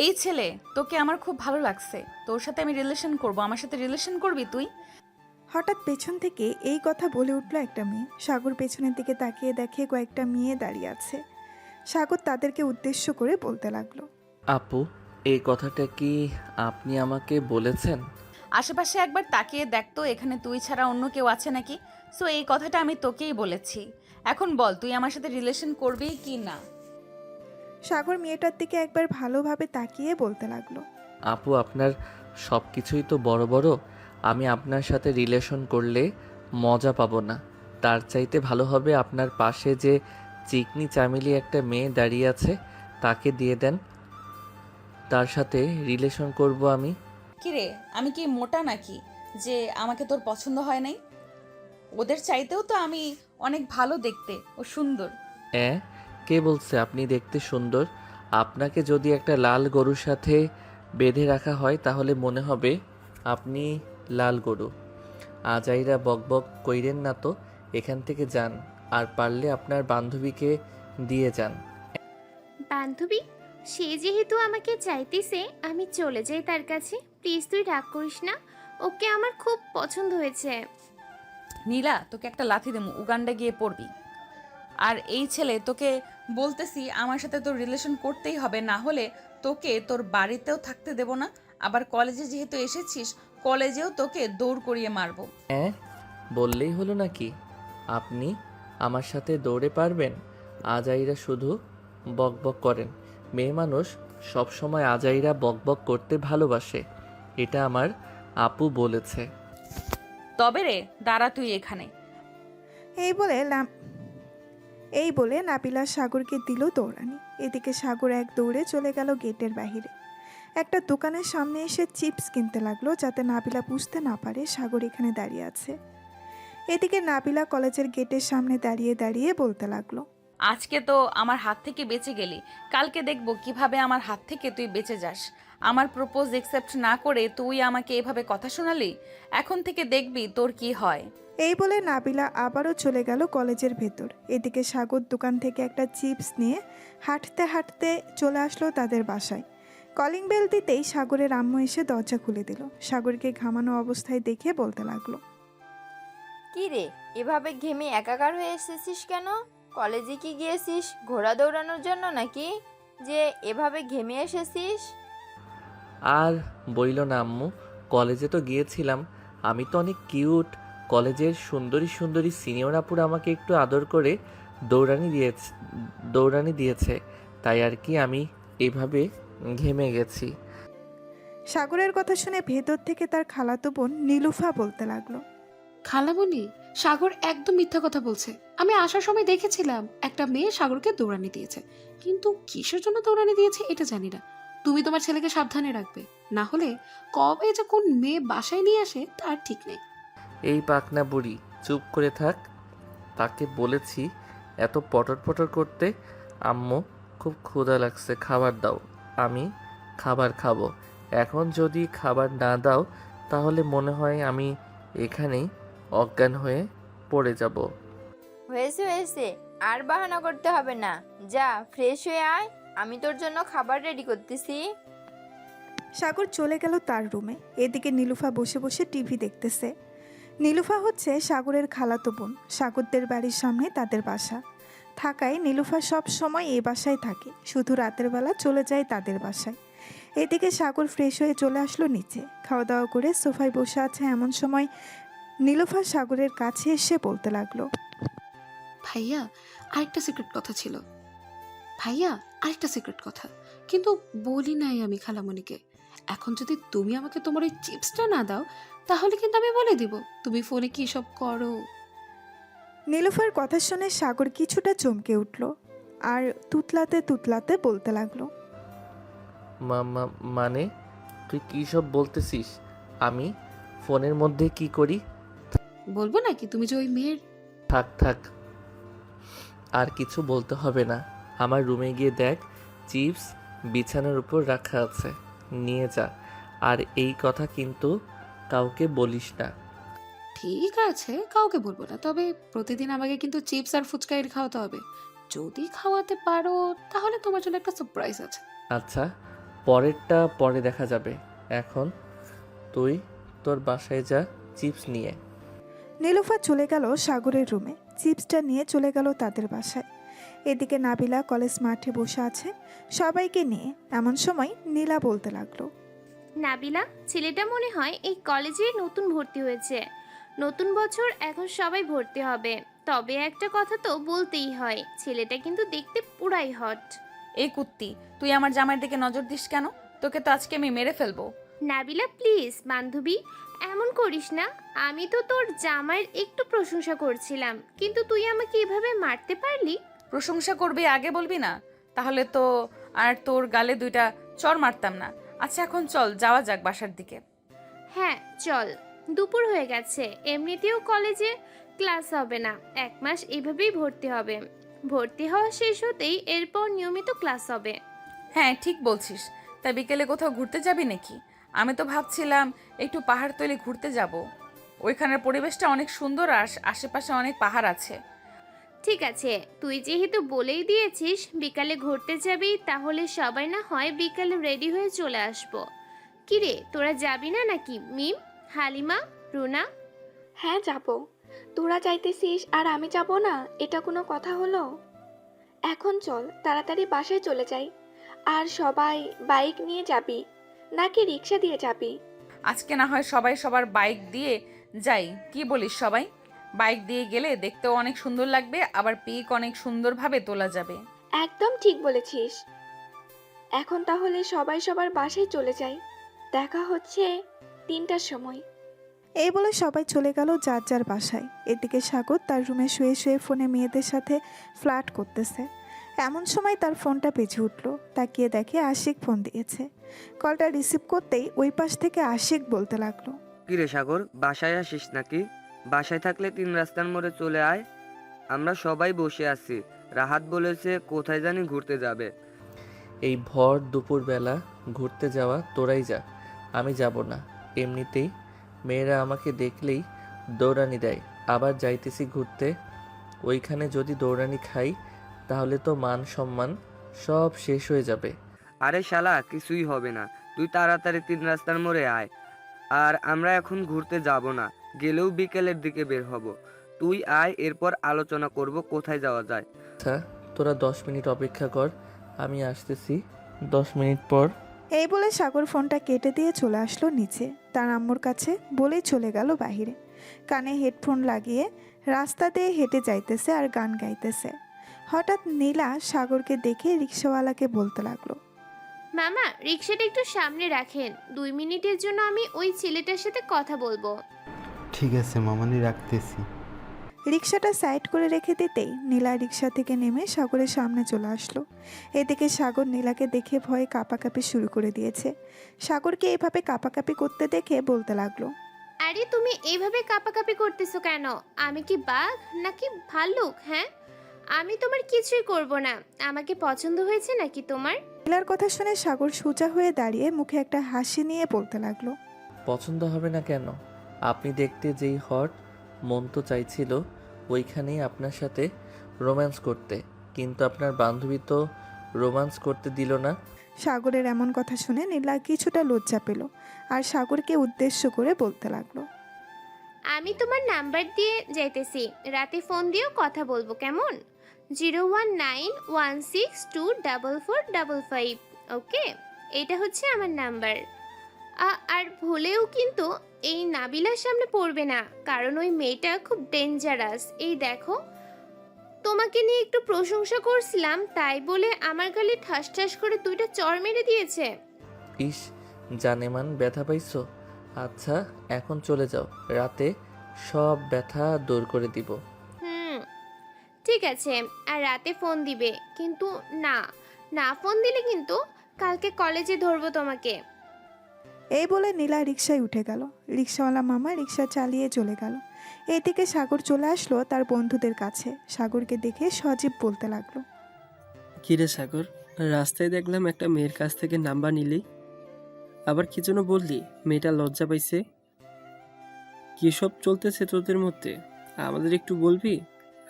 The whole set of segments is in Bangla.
এই ছেলে, তোকে আমার খুব ভালো লাগছে। তোর সাথে আমি রিলেশন করব। আমার সাথে রিলেশন করবি তুই? হঠাৎ পেছন থেকে এই কথা বলে উঠল একটা মেয়ে। সাগর পেছনের দিকে তাকিয়ে দেখে কয়েকটা মেয়ে দাঁড়িয়ে আছে। সাগর তাদেরকে উদ্দেশ্য করে বলতে লাগলো। আপু, এই কথাটা কি আপনি আমাকে বলেছেন? আশেপাশে একবার তাকিয়ে দেখ তো, এখানে তুই ছাড়া অন্য কেউ আছে নাকি? সো এই কথাটা আমি তোকেই বলেছি। এখন বল, তুই আমার সাথে রিলেশন করবি কি না? সাগর মেয়েটার দিকে একবার ভালোভাবে তাকিয়ে বলতে লাগলো। আপু, আপনার সব কিছুই তো বড় বড়। আমি আপনার সাথে রিলেশন করলে মজা পাবো না। তার চাইতে ভালো হবে আপনার পাশে যে চিকনি চামেলি একটা মেয়ে দাঁড়িয়ে আছে তাকে দিয়ে দেন, তার সাথে রিলেশন করব আমি। কিরে, আমি কি মোটা নাকি যে আমাকে তোর পছন্দ হয় নাই? ওদের চাইতেও তো আমি অনেক ভালো দেখতে ও সুন্দর। অ্যাঁ, কে বলছে আপনি দেখতে সুন্দর? আপনাকে যদি একটা লাল গরুর সাথে বেঁধে রাখা হয় তাহলে মনে হবে আপনি লাল গরু। আজাইরা বকবক কইরেন না তো, এখান থেকে যান। আর পারলে আপনার বান্ধবীকে দিয়ে যান। বান্ধবী, সে যেহেতু আমাকে চাইতেছে আমি চলে যাই তার কাছে। প্লিজ তুই রাগ করিস না, ওকে আমার খুব পছন্দ হয়েছে। নীলা, তোকে একটা লাথি দেবো, উগান্ডা গিয়ে পড়বি। আর এই ছেলে, তোকে বলতেছি আমার সাথে তোর রিলেশন করতেই হবে, না হলে তোকে তোর বাড়িতেও থাকতে দেব না। আবার কলেজে যেহেতু এসেছিস, কলেজেও তোকে দৌড় করিয়ে মারবো। হ্যাঁ, বললেই হলো নাকি? আপনি আমার সাথে দৌড়ে পারবেন? আজাইরা শুধু বকবক করেন। মেয়ে মানুষ সব সময় আজাইরা বকবক করতে ভালোবাসে, এটা আমার আপু বলেছে। তবে রে, দাঁড়া তুই এখানে। এই বলে নাবিলা সাগরকে দিল দৌড়ানি। এদিকে সাগর এক দৌড়ে চলে গেল গেটের বাহিরে। একটা দোকানের সামনে এসে চিপস কিনতে লাগলো, যাতে নাবিলা বুঝতে না পারে সাগর এখানে দাঁড়িয়ে আছে। এদিকে নাবিলা কলেজের গেটের সামনে দাঁড়িয়ে দাঁড়িয়ে বলতে লাগলো। আজকে তো আমার হাত থেকে বেঁচে গেলি, কালকে দেখবো কিভাবে আমার হাত থেকে তুই বেঁচে যাস। আমার প্রপোজ একসেপ্ট না করে তুই আমাকে এভাবে কথা শোনালি। এখন থেকে দেখবি তোর কি হয়। এই বলে নাবিলা আবারও চলে গেল কলেজের ভেতর। এদিকে সাগর দোকান থেকে একটা চিপস নিয়ে হাঁটতে হাঁটতে চলে আসলো তাদের বাসায়। কলিং বেল দিতেই সাগরের আম্মু এসে দরজা খুলে দিল। সাগরকে ঘামানো অবস্থায় দেখে বলতে লাগলো। কি রে, এভাবে ঘেমে একাকার হয়ে এসেছিস কেন? কলেজে কি গিয়েছিস ঘোড়া দৌড়ানোর জন্য নাকি, যে এভাবে ঘেমে এসেছিস? আর বইল না আম্মু, কলেজে তো গিয়েছিলাম। আমি তো অনেক কিউট। কলেজের সুন্দরী সুন্দরী সিনিয়র আপুরা আমাকে একটু আদর করে দৌড়ানি দিয়েছে, তাই আর কি আমি এভাবে ঘেমে গেছি। সাগরের কথা শুনে ভেতর থেকে তার খালাতো বোন নীলুফা বলতে লাগলো। খালামণি, সাগর একদম মিথ্যা কথা বলছে। আমি আসার সময় দেখেছিলাম একটা মেয়ে সাগরকে দৌড়ানি দিয়েছে, কিন্তু কিসের জন্য দৌড়ানি দিয়েছে এটা জানি না। তুমি তোমার ছেলেকে সাবধানে রাখবে, না হলে কবে যে কোন মেয়ে বাসায় নিয়ে আসে তার ঠিক নেই। এই পাকনা বুড়ি, চুপ করে থাক। তাকে বলেছি এত পটর পটর করতে। আম্মু, খুব ক্ষুধা লাগছে, খাবার দাও। আমি খাবার খাবো। এখন যদি খাবার না দাও তাহলে মনে হয় আমি এখানেই অজ্ঞান হয়ে পড়ে যাব। হয়েছে হয়েছে, আর বাহানা করতে হবে না। যা ফ্রেশ হয়ে আয়, আমি তোর জন্য খাবার রেডি করতেছি। সাগর চলে গেল তার রুমে। এদিকে নীলুফা বসে বসে টিভি দেখতেছে। নীলুফা হচ্ছে সাগরের খালাতো বোন। সাগরদের বাড়ির সামনে তাদের বাসা থাকায় নীলুফা সব সময় এই বাসায় থাকে, শুধু রাতের বেলা চলে যায় তাদের বাসায়। এদিকে সাগর ফ্রেশ হয়ে চলে আসলো নিচে। খাওয়া দাওয়া করে সোফায় বসে আছে, এমন সময় নীলুফা সাগরের কাছে এসে বলতে লাগলো। ভাইয়া, আরেকটা সিক্রেট কথা ছিল। ভাইয়া, আরেকটা সিক্রেট কথা, কিন্তু বলি নাই আমি খালামণিকে। এখন যদি তুমি আমাকে তোমার ওই চিপসটা না দাও তাহলে কিন্তু আমি বলে দিব তুমি ফোনে কি সব করো। নীলুফার কথা শুনে সাগর কিছুটা চমকে উঠল আর তুতলাতে তুতলাতে বলতে লাগলো। মানে তুই কী সব বলতেছিস? আমি ফোনের মধ্যে কি করি? বলবো নাকি তুমি যে ওই মেয়ের। থাক থাক, আর কিছু বলতে হবে না। আমার রুমে গিয়ে দেখ, চিপস বিছানার উপর রাখা আছে, নিয়ে যা। আর এই কথা কিন্তু কাউকে বলিস না। ঠিক আছে, কাউকে বলবো না, তবে প্রতিদিন আমাকে কিন্তু চিপস আর ফুচকা এর খাওয়াতে হবে। যদি খাওয়াতে পারো তাহলে তোমার জন্য একটা সারপ্রাইজ আছে। আচ্ছা, পরেরটা পরে দেখা যাবে। এখন তুই তোর বাসায় যা চিপস নিয়ে। নীলুফা চলে গেল সাগরের রুমে, চিপসটা নিয়ে চলে গেল তাদের বাসায়। এদিকে নাবিলা কলেজ মাঠে বসে আছে সবাইকে নিয়ে। এমন সময় নীলা বলতে লাগলো, নাবিলা, ছেলেটা মনে হয় এই কলেজে নতুন ভর্তি হয়েছে। নতুন বছর, এখন সবাই ভর্তি হবে। তবে একটা কথা তো বলতেই হয়, ছেলেটা কিন্তু দেখতে পুরাই হট। এই কুত্তি, তুই আমার জামাইয়ের দিকে নজর দিস কেন? তোকে তো আজকে আমি মেরে ফেলবো। নাবিলা প্লিজ বান্ধবী, এমন করিস না। আমি তো তোর জামাইয়ের একটু প্রশংসা করছিলাম, কিন্তু তুই আমাকে এভাবে মারতে পারলি? প্রশংসা করবি আগে বলবি না? তাহলে তো আর তোর গালে 2টা চড় মারতাম না। আচ্ছা এখন চল যাওয়া যাক বাসার দিকে। হ্যাঁ চল, দুপুর হয়ে গেছে। এমনিতেও কলেজে ক্লাস হবে না, 1 মাস এভাবেই ভর্তি হবে। ভর্তি হওয়া শেষ হতেই এরপর নিয়মিত ক্লাস হবে। হ্যাঁ ঠিক বলছিস। তা বিকেলে কোথাও ঘুরতে যাবি নাকি? আমি তো ভাবছিলাম একটু পাহাড়তলি ঘুরতে যাব। ওইখানের পরিবেশটা অনেক সুন্দর আর আশেপাশে অনেক পাহাড় আছে। ঠিক আছে, তুই যেহেতু বলেই দিয়েছিস বিকালে ঘুরতে যাবি, তাহলে সবাই না হয় বিকালে রেডি হয়ে চলে আসবো। কিরে, তোরা যাবি না নাকি? মিম, হালিমা, রুনা? হ্যাঁ যাব। তোরা চাইতেছিস আর আমি যাব না, এটা কোনো কথা হলো? এখন চল তাড়াতাড়ি বাসায় চলে যাই। আর সবাই বাইক নিয়ে যাবি নাকি রিক্সা দিয়ে যাবি? আজকে না হয় সবাই সবার বাইক দিয়ে যাই, কি বলিস? সবাই বাইক দিয়ে গেলে দেখতেও অনেক সুন্দর লাগবে, আবার পিক অনেক সুন্দরভাবে তোলা যাবে। একদম ঠিক বলেছিস। এখন তাহলে সবাই সবার বাসায় চলে যাই, দেখা হচ্ছে 3টার সময়। এই বলে সবাই চলে গেল যার যার বাসায়। এদিকে সাগর তার রুমে শুয়ে শুয়ে ফোনে মেয়েদের সাথে ফ্লার্ট করতেছে। এমন সময় তার ফোনটা বেজে উঠল। তাকিয়ে দেখে আশিক ফোন দিয়েছে। কলটা রিসিভ করতেই ওই পাশ থেকে আশিক বলতে লাগলো, কিরে সাগর, বাসায় আসিস নাকি? বাসায় থাকলে 3 রাস্তার মোড়ে চলে আয়, আমরা সবাই বসে আছি। রাহাত বলেছে কোথায় জানি ঘুরতে যাবে। এই ভর দুপুরবেলা ঘুরতে যাওয়া তোরাই যা, আমি যাব না। এমনিতেই মেয়েরা আমাকে দেখলেই দৌড়ানি দেয়। আবার যাইতেছি ঘুরতে, ওইখানে যদি দৌড়ানি খাই তাহলে তো মান সম্মান সব শেষ হয়ে যাবে। আরে শালা, কিছুই হবে না, তুই তাড়াতাড়ি 3 রাস্তার মোড়ে আয়। আর আমরা এখন ঘুরতে যাব না, গেলেও বিকেলের দিকে বের হব। তুই আয়, এরপর আলোচনা করব কোথায় যাওয়া যায়। আচ্ছা তোরা 10 মিনিট অপেক্ষা কর, আমি আসতেছি 10 মিনিট পর। এই বলে সাগর ফোনটা কেটে দিয়ে চলে আসলো নিচে তার আম্মুর কাছে, বলেই চলে গেল বাহিরে। কানে হেডফোন লাগিয়ে রাস্তা দিয়ে হেঁটে যাইতেছে আর গান গাইতেছে। হঠাৎ নীলা সাগরকে দেখে রিক্সাওয়ালাকে বলতে লাগলো, মামা, রিক্সাটা একটু সামনে রাখেন, 2 মিনিটের জন্য আমি ওই ছেলেটার সাথে কথা বলবো। ঠিক আছে মামানি, রাখতেছি। রিক্সাটা সাইড করে রেখে দিতেই নীলা রিক্সা থেকে নেমে সাগরের সামনে চলে আসলো। এদিকে সাগর নীলাকে দেখে ভয়ে কাঁপাকাঁপি শুরু করে দিয়েছে। সাগরকে এভাবে কাঁপাকাঁপি করতে দেখে বলতে লাগলো, আরে তুমি এইভাবে কাঁপাকাঁপি করতেছো কেন? আমি কি বাঘ নাকি ভাল্লুক? হ্যাঁ, আমি তোমার কিছুই করব না। আমাকে পছন্দ হয়েছে নাকি তোমার? নীলার কথা শুনে সাগর সোজা হয়ে দাঁড়িয়ে মুখে একটা হাসি নিয়ে বলতে লাগলো, পছন্দ হবে না কেন? আপনি দেখতে যেই হট, মন তো চাইছিল ওইখানেই আপনার সাথে রোম্যান্স করতে, কিন্তু আপনার বান্ধবী তো রোম্যান্স করতে দিল না। সাগরের এমন কথা শুনে নীলা কিছুটা লজ্জা পেল আর সাগরকে উদ্দেশ্য করে বলতে লাগলো, আমি তোমার নাম্বার দিয়ে যাইতেছি, রাতে ফোন দিয়েও কথা বলবো, কেমন? 01916244555। ওকে, এটা হচ্ছে আমার নাম্বার। আর ভুলেও কিন্তু এই নাবিলার সামনে পড়বে না, কারণ ওই মেয়েটা খুব ডেঞ্জারাস। এই দেখো, তোমাকে নিয়ে একটু প্রশংসা করছিলাম, তাই বলে আমার গালে ঠাস ঠাস করে 2টা চড় মেরে দিয়েছে। ইস, জানেমান ব্যথা পাইছো? আচ্ছা এখন চলে যাও, রাতে সব ব্যথা দূর করে দিব। ঠিক আছে, আর রাতে ফোন দিবে কিন্তু। না না, ফোন দিলে কিন্তু কালকে কলেজে ধরবো তোমাকে। এই বলে নীলা রিক্সায় উঠে গেল। রিক্সাওয়ালা মামা রিক্সা চালিয়ে চলে গেল। এদিকে সাগর চলে আসলো তার বন্ধুদের কাছে। সাগরকে দেখে সজীব বলতে লাগলো, কিরে সাগর, রাস্তায় দেখলাম একটা মেয়ের কাছ থেকে নাম্বার নিলি, আবার কি জন্য বললি? মেয়েটা লজ্জা পাইছে? কি সব চলতেছে তোদের মধ্যে? আমাদের একটু বলবি,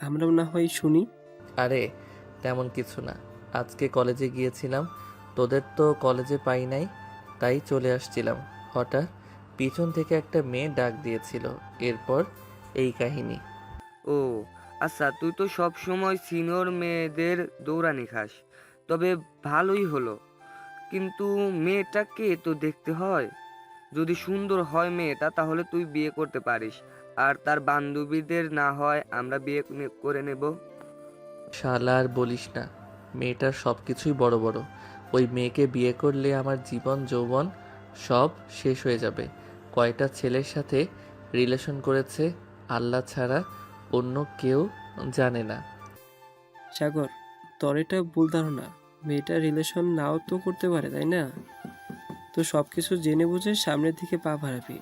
আমরাও না হয় শুনি। আরে তেমন কিছু না। আজকে কলেজে গিয়েছিলাম, তোদের তো কলেজে পাই নাই, তাই চলে আসছিলাম। হঠাৎ পিছন থেকে একটা মেয়ে ডাক দিয়েছিল, এরপর এই কাহিনী। ও আচ্ছা, তুই তো সব সময় সিনিয়র মেয়েদের দৌড়ানি খাস, তবে ভালোই হলো। কিন্তু মেয়েটাকে তো দেখতে হয়, যদি সুন্দর হয় মেয়েটা তাহলে তুই বিয়ে করতে পারিস, আর তার বান্ধবীদের না হয় আমরা বিয়ে করে নেব। শালা আর বলিস না, মেয়েটার সব কিছুই বড় বড়। ওই মেয়েকে বিয়ে করলে আমার জীবন যৌবন সব শেষ হয়ে যাবে। কয়টা ছেলের সাথে রিলেশন করেছে আল্লাহ ছাড়া অন্য কেউ জানে না। সাগর, তোর এটা ভুল ধারণা। মেয়েটা রিলেশন নাও তো করতে পারে, তাই না? তো সব কিছু জেনে বুঝে সামনের দিকে পা বাড়াবি।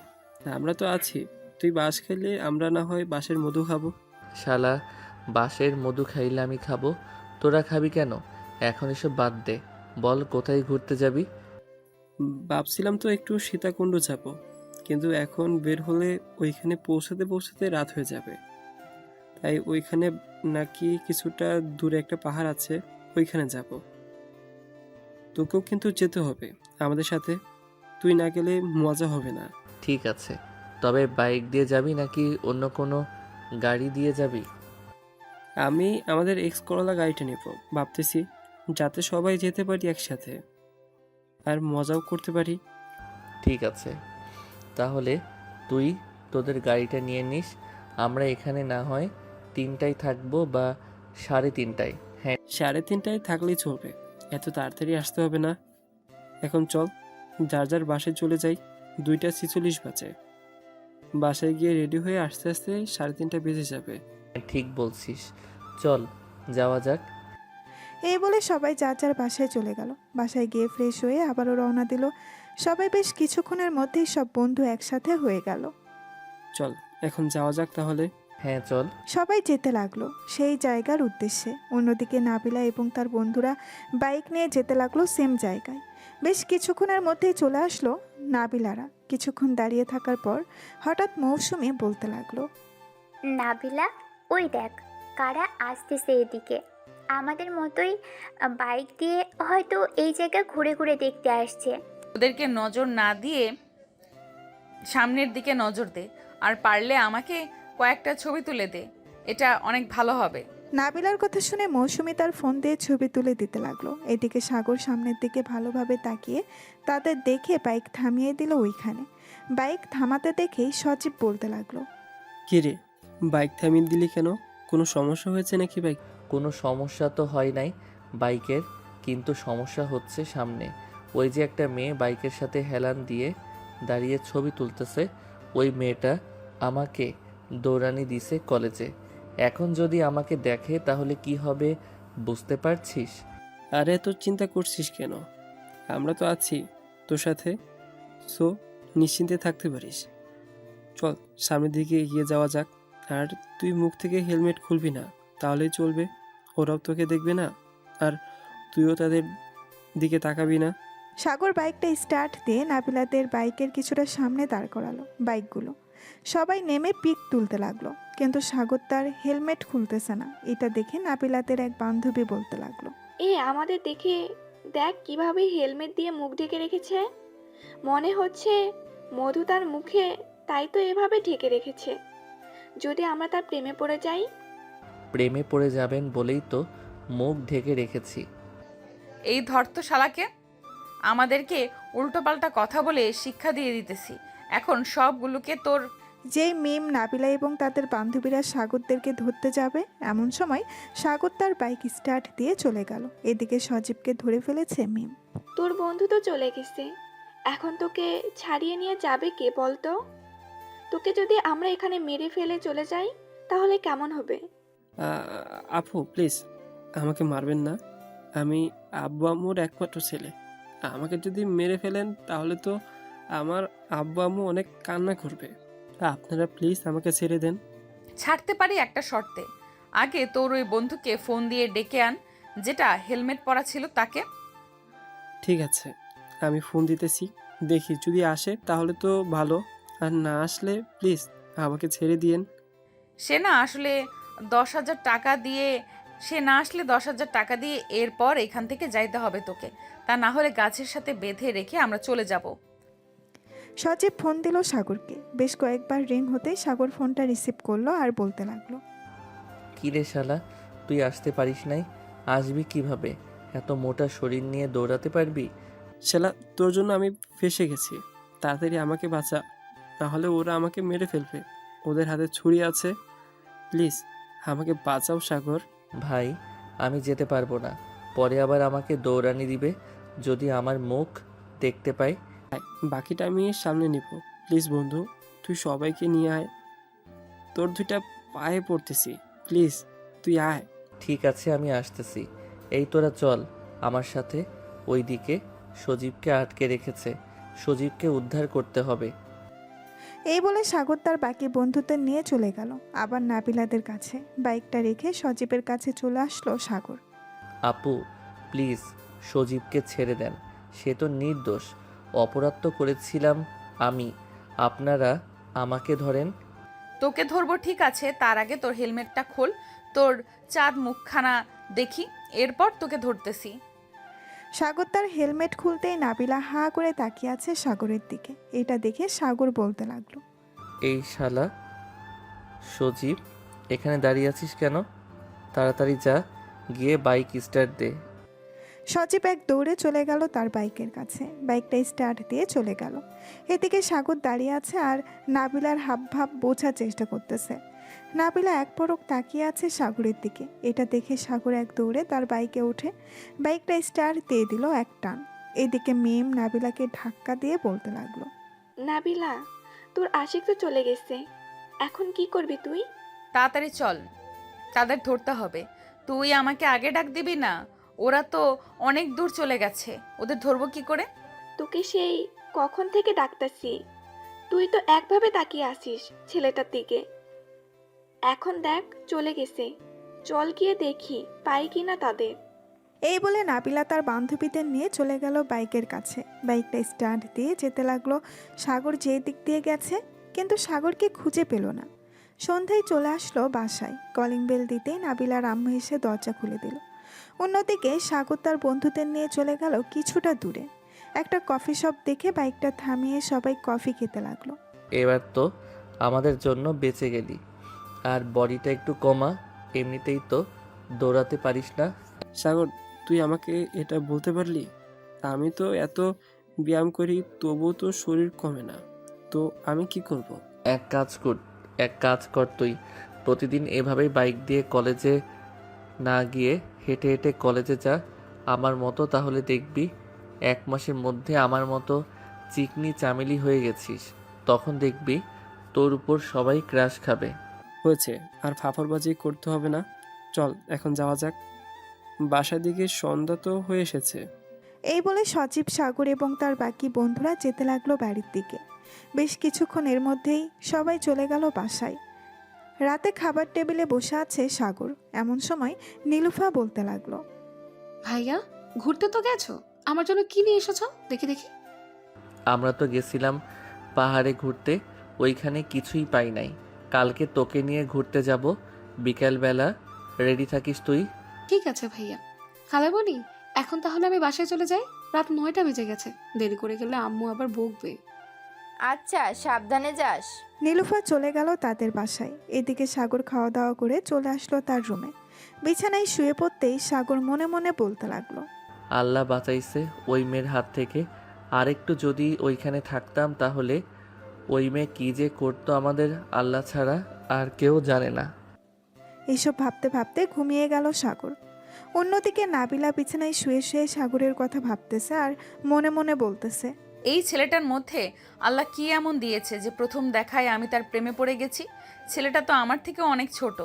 আমরা তো আছি, তুই বাঁশ খেলে আমরা না হয় বাঁশের মধু খাবো। শালা, বাঁশের মধু খাইলে আমি খাবো, তোরা খাবি কেন? এখন এসব বাদ দে, বল কোথায় ঘুরতে যাবি? ভাবছিলাম তো একটু সীতাকুণ্ড যাব, কিন্তু এখন বের হলে ওইখানে পৌঁছাতে পৌঁছাতে রাত হয়ে যাবে। তাই ওইখানে নাকি কিছুটা দূরে একটা পাহাড় আছে, ওইখানে যাব। তোকেও কিন্তু যেতে হবে আমাদের সাথে, তুই না গেলে মজা হবে না। ঠিক আছে, তবে বাইক দিয়ে যাবি নাকি অন্য কোনো গাড়ি দিয়ে যাবি? আমি আমাদের এক্স করলা গাড়িটা নেব ভাবতেছি, যাতে সবাই যেতে পারি একসাথে আর মজাও করতে পারি। ঠিক আছে, তাহলে তুই তোদের গাড়িটা নিয়ে নিস। আমরা এখানে না হয় 3টায় থাকবো বা 3:30টায়। হ্যাঁ, 3:30টায় থাকলেই চলবে, এত তাড়াতাড়ি আসতে হবে না। এখন চল, যার যার বাসায় চলে যাই। 2:46 বাজে, বাসায় গিয়ে রেডি হয়ে আস্তে আস্তে 3:30 বেজে যাবে। ঠিক বলছিস, চল যাওয়া যাক। এই বলে সবাই যার যার বাসায় চলে গেল। বাসায় গিয়ে ফ্রেশ হয়ে আবারও রওনা দিল সবাই। বেশ কিছুক্ষণের মধ্যেই সব বন্ধু একসাথে হয়ে গেল। চল এখন যাওয়া যাক তাহলে। হ্যাঁ চল। সবাই যেতে লাগলো সেই জায়গার উদ্দেশ্যে। অন্যদিকে নাবিলা এবং তার বন্ধুরা বাইক নিয়ে যেতে লাগলো সেম জায়গায়। বেশ কিছুক্ষণের মধ্যেই চলে আসলো নাবিলারা। কিছুক্ষণ দাঁড়িয়ে থাকার পর হঠাৎ মৌসুমী বলতে লাগলো, নাবিলা, ওই দেখ কারা আসতেছে এদিকে। আমাদের মতোই বাইক দিয়ে হয়তো এই জায়গা ঘুরে ঘুরে দেখতে আসছে। ওদেরকে নজর না দিয়ে সামনের দিকে নজর দে, আর পারলে আমাকে কয়েকটা ছবি তুলে দে, এটা অনেক ভালো হবে। নাবিলার কথা শুনে মৌসুমী তার ফোন দিয়ে ছবি তুলে দিতে লাগলো। এদিকে সাগর সামনের দিকে ভালোভাবে তাকিয়ে তাদের দেখে বাইক থামিয়ে দিল ওইখানে। বাইক থামাতে দেখেই সজীব বলতে লাগলো, কি রে, বাইক থামিয়ে দিলি কেন? কোনো সমস্যা হয়েছে নাকি বাইক? কোনো সমস্যা তো হয় নাই বাইকের, কিন্তু সমস্যা হচ্ছে সামনে। ওই যে একটা মেয়ে বাইকের সাথে হেলান দিয়ে দাঁড়িয়ে ছবি তুলতেছে, ওই মেয়েটা আমাকে দৌড়ানি দিছে কলেজে। এখন যদি আমাকে দেখে তাহলে কি হবে বুঝতে পারছিস? আরে এত চিন্তা করছিস কেন? আমরা তো আছি তোর সাথে, সো নিশ্চিন্তে থাকতে পারিস। চল সামনের দিকে এগিয়ে যাওয়া যাক। আর তুই মুখ থেকে হেলমেট খুলবি না, তাহলেই চলবে। ওরাও তোকে দেখবে না, আর তুইও তাদের দিকে তাকাবি না। সাগর বাইকটা স্টার্ট দিয়ে নাবিলাদের বাইকের কিছুটা সামনে দাঁড় করালো বাইকগুলো। সবাই নেমে পিক তুলতে লাগলো, কিন্তু সাগর তার হেলমেট খুলতেছে না। এটা দেখে নাবিলাদের এক বান্ধবী বলতে লাগলো, আমাদের দেখে দেখ কিভাবে হেলমেট দিয়ে মুখ ঢেকে রেখেছে। মনে হচ্ছে মধু তার মুখে, তাই তো এভাবে ঢেকে রেখেছে। যদি আমরা তার প্রেমে পড়ে যাই? প্রেমে পড়ে যাবেন বলেই তো মুখ ঢেকে রেখেছি। এই ধর তো শালাকে, আমাদেরকে উল্টোপাল্টা কথা বলে শিক্ষা দিয়ে দিতেছি। এখন সবগুলোকে তোর। যেই মিম নাবিলা এবং তাদের বান্ধবীরা সাগরদেরকে ধরতে যাবে, এমন সময় সাগর তার বাইক স্টার্ট দিয়ে চলে গেল। এদিকে সজীবকে ধরে ফেলেছে মিম। তোর বন্ধু তো চলে গেছে, এখন তোকে ছাড়িয়ে নিয়ে যাবে কে বলতো? তোকে যদি আমরা এখানে মেরে ফেলে চলে যাই তাহলে কেমন হবে? আপু প্লিজ আমাকে মারবেন না, আমি আব্বু আম্মুর একমাত্র ছেলে। আমাকে যদি মেরে ফেলেন তাহলে তো আমার আব্বু আম্মু অনেক কান্না করবে। আপনারা প্লিজ আমাকে ছেড়ে দেন। ছাড়তে পারি একটা শর্তে। আগে তোর ওই বন্ধুকে ফোন দিয়ে ডেকে আন, যেটা হেলমেট পরা ছিল তাকে। ঠিক আছে, আমি ফোন দিতেছি, দেখি যদি আসে তাহলে তো ভালো, আর না আসলে প্লিজ আমাকে ছেড়ে দিয়েন। সে না আসলে 10,000 টাকা দিয়ে সে না আসলে 10,000 টাকা দিয়ে এরপর এখান থেকে যাইতে হবে তোকে, তা না হলে গাছের সাথে বেঁধে রেখে আমরা চলে যাব। সজীব ফোন দিল সাগরকে। বেশ কয়েকবার রিং হতেই সাগর ফোনটা রিসিভ করলো আর বলতে লাগলো, কী রে শালা, তুই আসতে পারিস নাই? আসবি কিভাবে? এত মোটা শরীর নিয়ে দৌড়াতে পারবি? শালা, তোর জন্য আমি ফেঁসে গেছি। তাড়াতাড়ি আমাকে বাঁচা, নাহলে ওরা আমাকে মেরে ফেলবে। ওদের হাতে ছুরি আছে। প্লিজ আমাকে বাঁচাও সাগর। ভাই, আমি যেতে পারবো না। পরে আবার আমাকে দৌড়ানি দিবে যদি আমার মুখ দেখতে পাই। আয়, বাকিটা আমি সামনে নিব। প্লিজ বন্ধু, তুই সবাইকে নিয়ে আয়। তোর দুইটা পায়ে পড়তেছি, প্লিজ তুই আয়। ঠিক আছে, আমি আসতেছি। এই তোরা চল আমার সাথে। ওইদিকে সজীবকে আটকে রেখেছে, সজীবকে উদ্ধার করতে হবে। এই বলে সাগর তার বাকি বন্ধুদের নিয়ে চলে গেল আবার নাবিলাদের কাছে। বাইকটা রেখে সজীবের কাছে চলে আসলো সাগর। আপু প্লিজ সজীবকে ছেড়ে দেন, সে তো নির্দোষ। অপরাধ তো করেছিলাম আমি, আপনারা আমাকে ধরেন। তোকে ধরবো ঠিক আছে, তার আগে তোর হেলমেটটা খোল, তোর চাঁদ মুখখানা দেখি, এরপর তোকে ধরতেছি। সাগর তার হেলমেট খুলতেই নাবিলা হাঁ করে তাকিয়ে আছে সাগরের দিকে। এটা দেখে সাগর বলতে লাগলো, এই শালা সজীব, এখানে দাঁড়িয়ে আছিস কেন? তাড়াতাড়ি যা, গিয়ে বাইক স্টার্ট দে। সজীব এক দৌড়ে চলে গেল তার বাইকের কাছে। বাইকটা স্টার্ট দিয়ে চলে গেল। এদিকে সাগর দাঁড়িয়ে আছে আর নাবিলার হাবভাব বোঝার চেষ্টা করতেছে। নাবিলা এক পলক তাকিয়ে আছে সাগরের দিকে। এটা দেখে সাগর এক দৌড়ে তার বাইকে উঠে বাইকটা স্টার্ট দিয়ে দিল এক টান। এদিকে মেম নাবিলাকে ধাক্কা দিয়ে বলতে লাগলো, নাবিলা, তোর আশিক তো চলে গেছে, এখন কি করবি তুই? তাড়াতাড়ি চল, তাদের ধরতে হবে। তুই আমাকে আগে ডাক দিবি না? ওরা তো অনেক দূর চলে গেছে, ওদের ধরবো কি করে? তোকে সেই কখন থেকে ডাকতাছি, তুই তো একভাবে তাকিয়ে আসিস ছেলেটার দিকে। এখন দেখ চলে গেছে, চল গিয়ে দেখি পাই কিনা তাদের। এই বলে নাবিলা তার বান্ধবীদের নিয়ে চলে গেল বাইকের কাছে। বাইকটা স্টার্ট দিয়ে যেতে লাগলো। সাগর যে দিক দিয়ে গেছে, কিন্তু সাগরকে খুঁজে পেল না। সন্ধ্যায় চলে আসলো বাসায়। কলিং বেল দিতেই নাবিলার আম্মু এসে দরজা খুলে দিল। অন্যদিকে সাগর তার বন্ধুদের নিয়ে চলে গেল কিছুটা দূরে। একটা কফি শপ দেখে বাইকটা থামিয়ে সবাই কফি খেতে লাগলো। এবার তো আমাদের জন্য বেঁচে গেলি। আর বডিটা একটু কমা, এমনিতেই তো দৌড়াতে পারিস না। সাগর, তুই আমাকে এটা বলতে পারলি? আমি তো এত ব্যায়াম করি, তবুও তো শরীর কমে না, তো আমি কি করব? এক কাজ কর, তুই প্রতিদিন এভাবেই বাইক দিয়ে কলেজে না গিয়ে হেঁটে হেঁটে কলেজে যা আমার মতো, তাহলে দেখবি 1 মাসের মধ্যে আমার মতো চিকনি চামেলি হয়ে গেছিস। তখন দেখবি তোর উপর সবাই ক্রাশ খাবে। হয়েছে, আর ফাফরবাজি করতে হবে না। চল এখন যাওয়া যাক, বাসার দিকে সন্ধ্যা তো হয়ে এসেছে। এই বলে সজীব, সাগর এবং তার বাকি বন্ধুরা যেতে লাগলো বাড়ির দিকে। বেশ কিছুক্ষণের মধ্যেই সবাই চলে গেল বাসায়। রাতে খাবার টেবিলে বসে আছে সাগর। এমন সময় নীলুফা বলতে লাগলো, ভাইয়া, ঘুরতে তো গেছো, আমার জন্য কি নিয়ে এসেছো দেখি দেখি। আমরা তো গেছিলাম পাহাড়ে ঘুরতে, ওইখানে কিছুই পাই নাই। কালকে তোকে নিয়ে ঘুরতে যাব, বিকেলবেলা রেডি থাকিস তুই। ঠিক আছে ভাইয়া। খালামণি, এখন তাহলে আমি বাসায় চলে যাই, রাত 9টা বেজে গেছে, দেরি করে গেলে আম্মু আবার বকবে। আচ্ছা, সাবধানে যাস। নীলুফা চলে গেল তাদের বাসায়। এদিকে সাগর খাওয়া দাওয়া করে চলে আসলো তার রুমে। বিছানায় শুয়ে পড়তেই সাগর মনে মনে বলতে লাগলো, আল্লাহ বাঁচাইছে ওই মেয়ের হাত থেকে। আরেকটু যদি ওইখানে থাকতাম, তাহলে ওই মেয়ে কী যে করতো আমাদের আল্লাহ ছাড়া আর কেউ জানে না। এসব ভাবতে ভাবতে ঘুমিয়ে গেল সাগর। অন্যদিকে নাবিলা বিছানায় শুয়ে শুয়ে সাগরের কথা ভাবতেছে আর মনে মনে বলতেছে, এই ছেলেটার মধ্যে আল্লাহ কি এমন দিয়েছে যে প্রথম দেখায় আমি তার প্রেমে পড়ে গেছি। ছেলেটা তো আমার থেকে অনেক ছোট।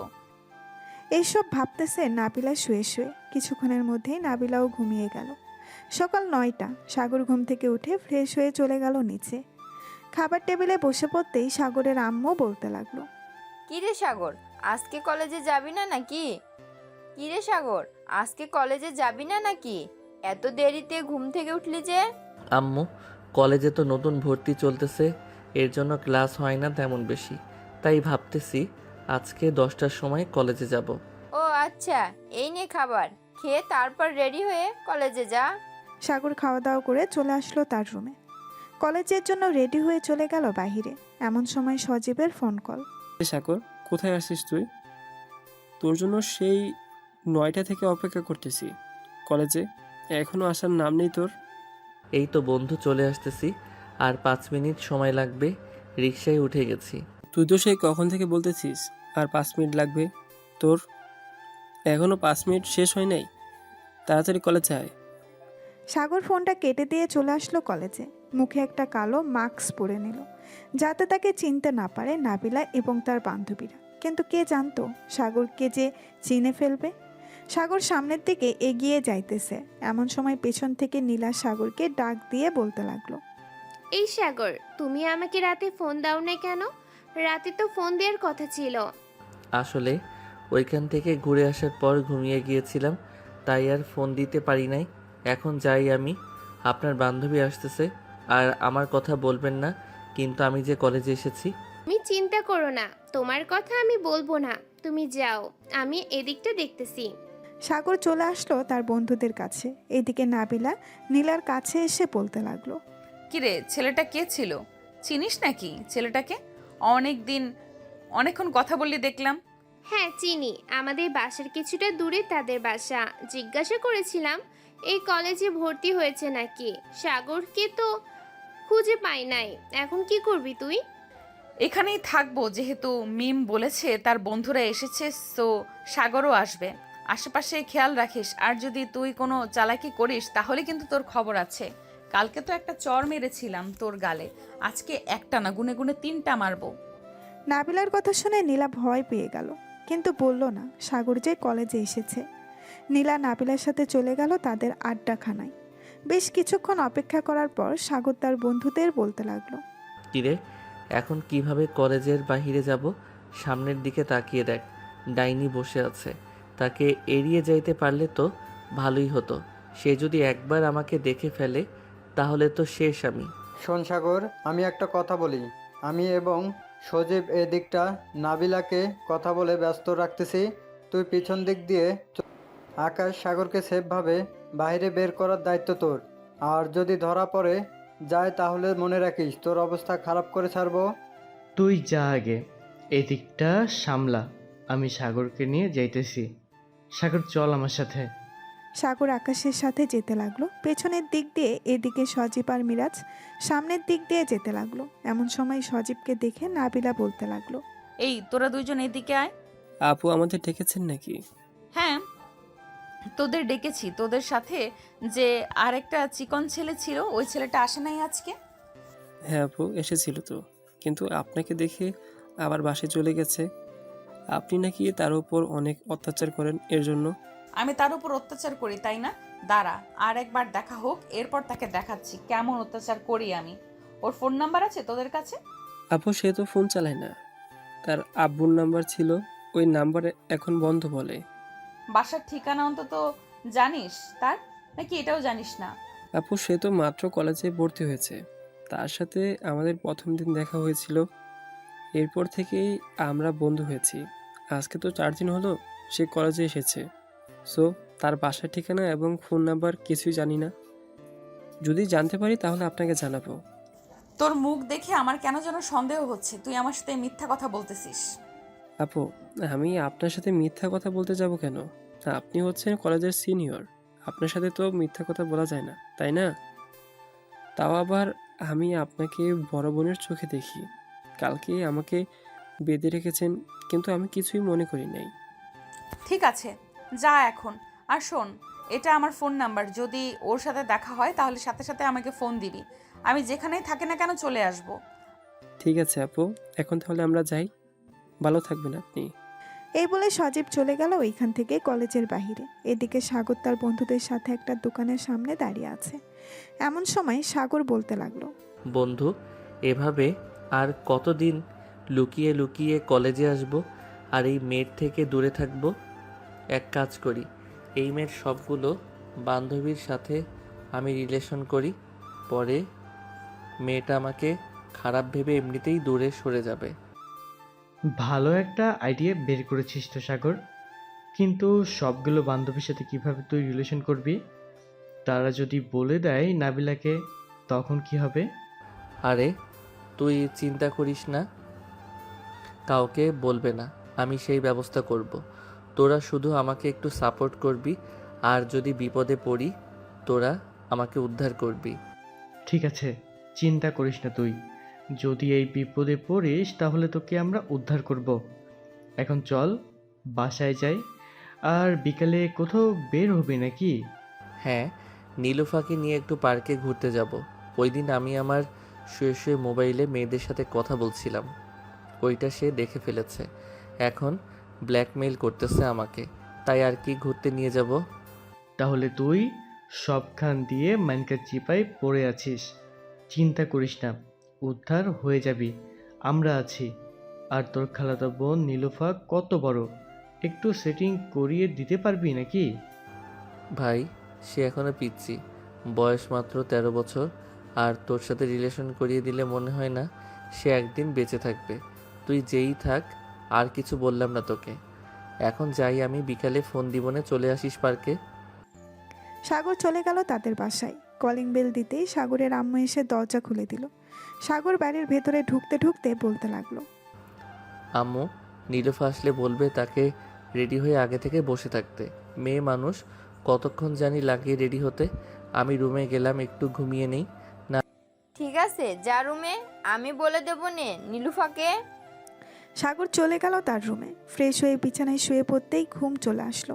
এইসব ভাবতেছে নাবিলা শুয়ে শুয়ে। কিছুক্ষণের মধ্যেই নাবিলাও ঘুমিয়ে গেল। সকাল 9টা। সাগর ঘুম থেকে উঠে ফ্রেশ হয়ে চলে গেল নিচে। খাবার টেবিলে বসে পড়তেই সাগরের আম্মু বলতে লাগলো, কি রে সাগর, আজকে কলেজে যাবি না নাকি? কি রে সাগর, আজকে কলেজে যাবি না নাকি? এত দেরিতে ঘুম থেকে উঠলি যে? আম্মু, কলেজে তো নতুন ভর্তি চলতেছে, এর জন্য ক্লাস হয় না তেমন বেশি, তাই ভাবতেছি আজকে 10টার সময় কলেজে যাব। ও আচ্ছা, এই নে খাবার, খেয়ে তারপর রেডি হয়ে কলেজে যা। সাগর খাওয়া দাওয়া করে চলে আসলো তার রুমে। কলেজের জন্য রেডি হয়ে চলে গেল বাইরে। এমন সময় সজীবের ফোন কল। সাগর, কোথায় আসিস তুই? তোর জন্য সেই 9টা থেকে অপেক্ষা করতেছি কলেজে, এখনো আসার নাম নেই তোর। এই তো বন্ধু চলে আসতেছি, আর 5 মিনিট সময় লাগবে, রিকশায় উঠে গেছি। তুই তো সেই কখন থেকে বলতেছিস আর 5 মিনিট লাগবে তোর, এখনো 5 মিনিট শেষ হয় নাই, তাড়াতাড়ি কলেজে আয়। সাগর ফোনটা কেটে দিয়ে চলে আসলো কলেজে। মুখে একটা কালো মাস্ক পরে নিল, যাতে তাকে চিনতে না পারে নাবিলা এবং তার বান্ধবীরা। কিন্তু কে জানতো সাগরকে যে চিনে ফেলবে। সাগর সামনের দিকে এগিয়ে যাইতেছে। এমন সময় পেছন থেকে নীলা সাগরকে ডাক দিয়ে বলতে লাগলো, এই সাগর, তুমি আমাকে রাতে ফোন দাও না কেন? রাতে তো ফোন দেওয়ার কথা ছিল। আসলে ওইখান থেকে ঘুরে আসার পর ঘুমিয়ে গিয়েছিলাম, তাই আর ফোন দিতে পারি নাই। এখন যাই আমি, আপনার বান্ধবী আসতেছে, আর আমার কথা বলবেন না কিন্তু আমি যে কলেজে এসেছি। তুমি চিন্তা করো না, তোমার কথা আমি বলবো না, তুমি যাও, আমি এদিকটা দেখতেছি। সাগর চলে আসলো তার বন্ধুদের কাছে। এদিকে নাবিলা নীলার কাছে এসে বলতে লাগলো, কিরে, ছেলেটা কে ছিল? চিনিস নাকি ছেলেটাকে? অনেকক্ষণ কথা বললি দেখলাম। হ্যাঁ চিনি, আমাদের বাসার কিছুটা দূরে তাদের বাসা। জিজ্ঞাসা করেছিলাম এই কলেজে ভর্তি হয়েছে নাকি। সাগরকে তো খুঁজে পাই নাই, এখন কি করবি তুই? এখানেই থাকবো, যেহেতু মিম বলেছে তার বন্ধুরা এসেছে, সো সাগরও আসবে। আশেপাশে খেয়াল রাখিস, আর যদি তুই কোনো চালাকি করিস তাহলে কিন্তু তোর খবর আছে। কালকে তো একটা চর মেরেছিলাম তোর গালে, আজকে একটা না, গুনে গুনে 3টা মারবো। নাবিলার কথা শুনে নীলা ভয় পেয়ে গেল, কিন্তু বলল না সাগর যে কলেজে এসেছে। নীলা নাবিলার সাথে চলে গেল তাদের আড্ডাখানায়। বেশ কিছুক্ষণ অপেক্ষা করার পর সাগর তার বন্ধুদের বলতে লাগলো, কিরে, এখন কিভাবে কলেজের বাইরে যাব? সামনের দিকে তাকিয়ে দেখ, ডাইনি বসে আছে। তাকে এড়িয়ে যাইতে পারলে তো ভালোই হতো। সে যদি একবার আমাকে দেখে ফেলে তাহলে তো শেষ আমি। শোন সাগর, আমি একটা কথা বলি। আমি এবং সজীব এদিকটা নাবিলাকে কথা বলে ব্যস্ত রাখতেছি। তুই পিছন দিক দিয়ে আকাশ সাগরকে সেফভাবে বাইরে বের করার দায়িত্ব তোর। আর যদি ধরা পড়ে যায় তাহলে মনে রাখিস তোর অবস্থা খারাপ করে ছাড়বো। তুই যা আগে, এদিকটা সামলা, আমি সাগরকে নিয়ে যাইতেছি। সাগর, চল আমার সাথে। সাগর আকাশের সাথে যেতে লাগলো। পেছনের দিক দিয়ে এদিকে সজীব আর মিরাজ সামনের দিক দিয়ে যেতে লাগলো। এমন সময় সজীবকে দেখে নাবিলা বলতে লাগলো, এই তোরা দুইজন এদিকে আয়। আপু আমাদের ডেকেছেন নাকি? হ্যাঁ, তোদের ডেকেছি। তোদের সাথে যে আরেকটা চিকন ছেলে ছিল, ওই ছেলেটা আসে নাই আজকে? হ্যাঁ আপু, এসেছিল তো, কিন্তু আপনাকে দেখে আবার বাসায় চলে গেছে। আপনি নাকি তার উপর অনেক অত্যাচার করেন, এর জন্য। আমি তার উপর অত্যাচার করি তাই না? দাঁড়া, আর একবার দেখা হোক, এরপর তাকে দেখাচ্ছি কেমন অত্যাচার করি আমি। ওর ফোন নাম্বার আছে তোদের কাছে? আপু সে তো ফোন চালায় না, তার আব্বুর নাম্বার ছিল, ওই নাম্বারে এখন বন্ধ বলে। বাসার ঠিকানা অন্তত জানিস তার, নাকি এটাও জানিস না? আপু সে তো মাত্র কলেজে ভর্তি হয়েছে, তার সাথে আমাদের প্রথম দিন দেখা হয়েছিল, এরপর থেকেই আমরা বন্ধু হয়েছি। আজকে তো 4 দিন হলো সে কলেজে এসেছে, সো তার বাসার ঠিকানা এবং ফোন নাম্বার কিছুই জানি না। যদি জানতে পারি তাহলে আপনাকে জানাবো। তোর মুখ দেখে আমার কেন যেন সন্দেহ হচ্ছে তুই আমার সাথে মিথ্যা কথা বলতেছিস। আপু আমি আপনার সাথে মিথ্যা কথা বলতে যাব কেন? আপনি হচ্ছেন কলেজের সিনিয়র, আপনার সাথে তো মিথ্যা কথা বলা যায় না, তাই না? তাও আবার আমি আপনাকে বড় বোনের চোখে দেখি। কালকে আমাকে বেঁধে রেখেছেন, কিন্তু আমি কিছুই মনে করি নাই। ঠিক আছে, যা এখন। আর শোন, এটা আমার ফোন নাম্বার, যদি ওর সাথে দেখা হয় তাহলে সাথে সাথে আমাকে ফোন দিবি। আমি যেখানেই থাকি না কেন চলে আসব। ঠিক আছে আপু, এখন তাহলে আমরা যাই, ভালো থাকবেন আপনি। এই বলে সজীব চলে গেল ওইখান থেকে কলেজের বাহিরে। এদিকে সাগর তার বন্ধুদের সাথে একটা দোকানের সামনে দাঁড়িয়ে আছে। এমন সময় সাগর বলতে লাগলো, বন্ধু, এভাবে আর কতদিন লুকিয়ে লুকিয়ে কলেজে আসব আর এই মেয়ের থেকে দূরে থাকব? এক কাজ করি, এই মেয়ের সবগুলো বান্ধবীর সাথে আমি রিলেশন করি, পরে মেয়েটা আমাকে খারাপ ভেবে এমনিতেই দূরে সরে যাবে। ভালো একটা আইডিয়া বের করেছিস তো সাগর। কিন্তু সবগুলো বান্ধবীর সাথে কিভাবে তুই রিলেশন করবি? তারা যদি বলে দেয় নাবিলাকে, তখন কি হবে? আরে তুই চিন্তা করিস না, কাউকে বলবে না, আমি সেই ব্যবস্থা করব। তোরা শুধু আমাকে একটু সাপোর্ট করবি, আর যদি বিপদে পড়ি তোরা আমাকে উদ্ধার করবি। ঠিক আছে, চিন্তা করিস না তুই। যদি এই বিপদে পড়িস তাহলে তোকে আমরা উদ্ধার করব। এখন চল বাসায় যাই। আর বিকালে কোথাও বের হবি নাকি? হ্যাঁ, নীলুফাকে নিয়ে একটু পার্কে ঘুরতে যাব। ওই দিন আমি আমার শুয়ে শুয়ে মোবাইলে মেয়েদের সাথে কথা বলছিলাম, ওইটা সে দেখে ফেলেছে। এখন ব্ল্যাকমেইল করতেছে আমাকে, তাই আর কি ঘুরতে নিয়ে যাব। তাহলে তুই সবখান দিয়ে মাইনকার চিপায় পড়ে আছিস। চিন্তা করিস না, উদ্ধার হয়ে যাবি, আমরা আছি। আর তোর খালাতো বোন নীলুফা কত বড়, একটু সেটিং করিয়ে দিতে পারবি নাকি? ভাই, সে এখনো পিচ্ছি, বয়স মাত্র 13 বছর। আর তোর সাথে রিলেশন করিয়ে দিলে মনে হয় না সে একদিন বেঁচে থাকবে। তুই যেই থাক, আর কিছু বললাম না তোকে। এখন যাই আমি, বিকালে ফোন দিবনে চলে আসিস পার্কে। সাগর চলে গেল তাদের বাসায়। কলিং বেল দিতেই সাগরের আম্মু এসে দরজা খুলে দিল। সাগর বাড়ির ভেতরে ঢুকতে ঢুকতে বলতে লাগলো, আম্মু, নীলুফা আসলে বলবে তাকে রেডি হয়ে আগে থেকে বসে থাকতে। মেয়ে মানুষ, কতক্ষণ জানি লাগে রেডি হতে। আমি রুমে গেলাম একটু ঘুমিয়ে নেই। ঠিক আছে, যা রুমে, আমি বলে দেবো নে নীলুফাকে। সাগর চলে গেল তার রুমে। ফ্রেশ হয়ে বিছানায় শুয়ে পড়তেই ঘুম চলে আসলো।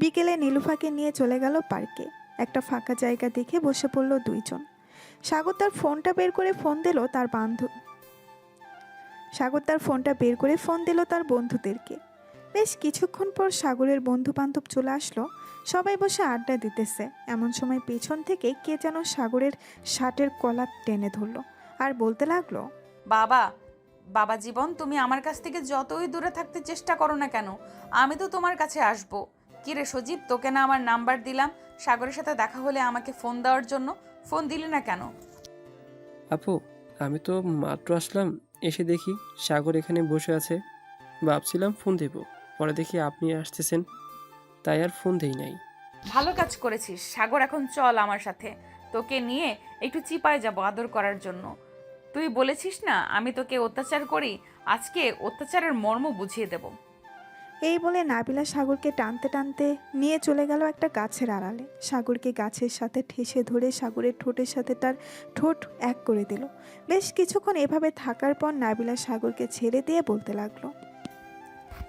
বিকেলে নীলুফাকে নিয়ে চলে গেল পার্কে। একটা ফাঁকা জায়গা দেখে বসে পড়ল দুইজন। সাগর তার ফোনটা বের করে ফোন দিল তার বন্ধুদেরকে। বেশ কিছুক্ষণ পর সাগরের বন্ধু বান্ধব চলে আসলো। সবাই বসে আড্ডা দিতেছে। এমন সময় পেছন থেকে কে যেন সাগরের শার্টের কলার টেনে ধরলো আর বলতে লাগলো, বাবা, বাবা জীবন, তুমি আমার কাছ থেকে যতই দূরে থাকতে চেষ্টা করো না কেন, আমি তো তোমার কাছে আসবো। কিরে সজীব, তোকে না আমার নাম্বার দিলাম সাগরের সাথে দেখা হলে আমাকে ফোন দেওয়ার জন্য? ফোন দিলি না কেন? আপু, আমি তো মাত্র আসলাম, এসে দেখি সাগর এখানে বসে আছে। ভাবছিলাম ফোন দেব, পরে দেখি আপনি আসতেছেন, তাই আর ফোন দেই নাই। ভালো কাজ করেছিস সাগর। এখন চল আমার সাথে, তোকে নিয়ে একটু চিপায় যাব আদর করার জন্য। তুই বলেছিস না আমি তোকে অত্যাচার করি, আজকে অত্যাচারের মর্ম বুঝিয়ে দেব। এই বলে নাবিলা সাগরকে টানতে টানতে নিয়ে চলে গেল একটা গাছের আড়ালে। সাগরকে গাছের সাথে ঠেসে ধরে সাগরের ঠোঁটের সাথে তার ঠোঁট এক করে দিল। বেশ কিছুক্ষণ এভাবে থাকার পর নাবিলা সাগরকে ছেড়ে দিয়ে বলতে লাগলো,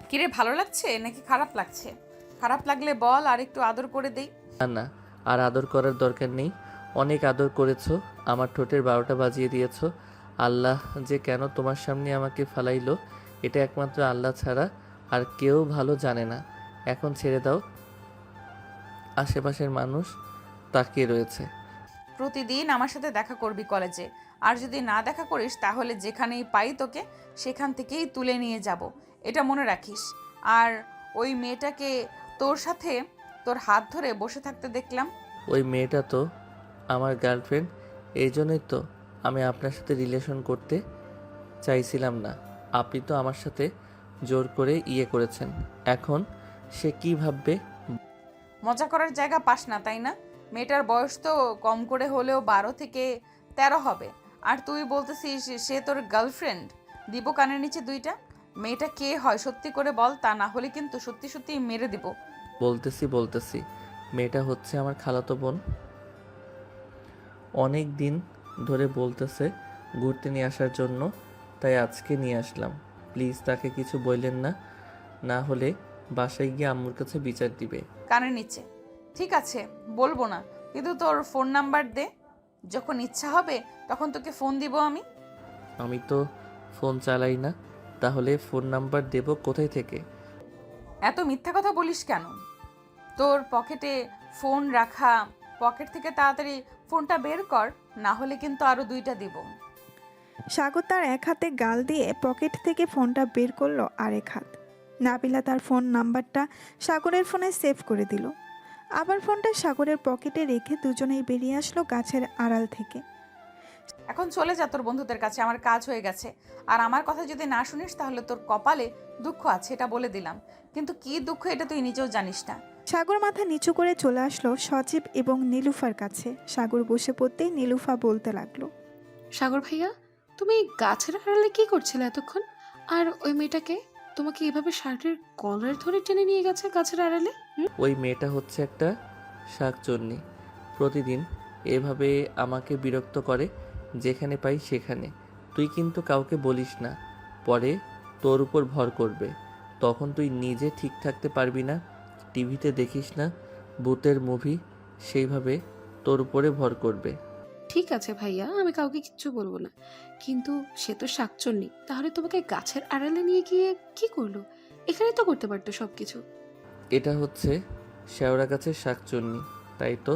কিরে, ভালো লাগছে নাকি খারাপ লাগছে? খারাপ লাগলে বল, আর একটু আদর করে দেই। না না, আর আদর করার দরকার নেই। অনেক আদর করেছো, আমার ঠোঁটের 12টা বাজিয়ে দিয়েছো। আল্লাহ যে কেন তোমার সামনে আমাকে ফালাইলো, এটা একমাত্র আল্লাহ ছাড়া আর কেউ ভালো জানে না। এখন ছেড়ে দাও, আশেপাশের মানুষ তাকিয়ে রয়েছে। প্রতিদিন আমার সাথে দেখা করবি কলেজে, আর যদি না দেখা করিস তাহলে যেখানেই পাই তোকে সেখান থেকেই তুলে নিয়ে যাব, এটা মনে রাখিস। আর ওই মেয়েটাকে তোর সাথে তোর হাত ধরে বসে থাকতে দেখলাম। ওই মেয়েটা তো আমার গার্লফ্রেন্ড, এই জন্যই তো আমি আপনার সাথে রিলেশন করতে চাইছিলাম না। আপনি তো আমার সাথে জোর করে করেছেন। এখন সে কি ভাববে? মজা করার জায়গা পাস না, তাই না? মেয়েটার বয়স তো কম করে হলেও 12 থেকে 13 হবে, আর তুই বলতেছিস সে তোর গার্লফ্রেন্ড। দিব কানের নিচে দুইটা। মেয়েটা কে হয় সত্যি করে বল, তা না হলে কিন্তু সত্যি সত্যি মেরে দিব। বলতেছি মেয়েটা হচ্ছে আমার খালাতো বোন। অনেক দিন ধরে বলতেছে ঘুরতে নিয়ে আসার জন্য, তাই আজকে নিয়ে আসলাম। প্লিজ তাকে কিছু বললেন না, না হলে বাসায় গিয়ে আম্মুর কাছে বিচার দিবে। কানের নিচে ঠিক আছে, বলবো না, কিন্তু তোর ফোন নাম্বার দে, যখন ইচ্ছা হবে তখন তোকে ফোন দিব আমি। আমি তো ফোন চালাই না, তাহলে ফোন নাম্বার দেব কোথায় থেকে? এত মিথ্যা কথা বলিস কেন? তোর পকেটে ফোন রাখা, পকেট থেকে তাড়াতাড়ি ফোনটা বের কর, না হলে কিন্তু আরো 2টা দিব। সাগর তার এক হাতে গাল দিয়ে পকেট থেকে ফোনটা বের করলো আরেক হাত। নাবিলা তার ফোন নাম্বারটা সাগরের ফোনে সেভ করে দিল। আবার ফোনটা সাগরের পকেটে রেখে দুজনেই বেরিয়ে আসলো গাছের আড়াল থেকে। এখন চলে যা তোর বন্ধুদের কাছে, আমার কাজ হয়ে গেছে। আর আমার কথা যদি না শুনিস তাহলে তোর কপালে দুঃখ আছে, এটা বলে দিলাম। কিন্তু কি দুঃখ এটা তুই নিজেও জানিস না। সাগর মাথা নিচু করে চলে আসলো সজীব এবং নীলুফার কাছে। সাগর বসে পড়তেই নীলুফা বলতে লাগলো, সাগর ভাইয়া, তুমি গাছের আড়ালে কি করছিলে এতক্ষণ? আর ওই মেয়েটাকে তোমাকে এভাবে শার্টের কলার ধরে টেনে নিয়ে গেছে গাছের আড়ালে? ওই মেয়েটা হচ্ছে একটা শাকচুন্নি। প্রতিদিন এভাবে আমাকে বিরক্ত করে, যেখানে পাই সেখানে। তুই কিন্তু কাউকে বলিস না, পরে তোর উপর ভর করবে। তখন তুই নিজে ঠিক থাকতে পারবি না। টিভিতে দেখিস না ভূতের মুভি, সেইভাবে তোর উপরে ভর করবে। ঠিক আছে ভাইয়া, আমি কাউকে কিচ্ছু বলবো না। কিন্তু সে তো শাকচুন্নি, তাহলে তোমাকে গাছের আড়ালে নিয়ে গিয়ে কি করলো? এখানে তো করতে পারতো সবকিছু। এটা হচ্ছে শেওড়া গাছের শাকচুন্নি, তাই তো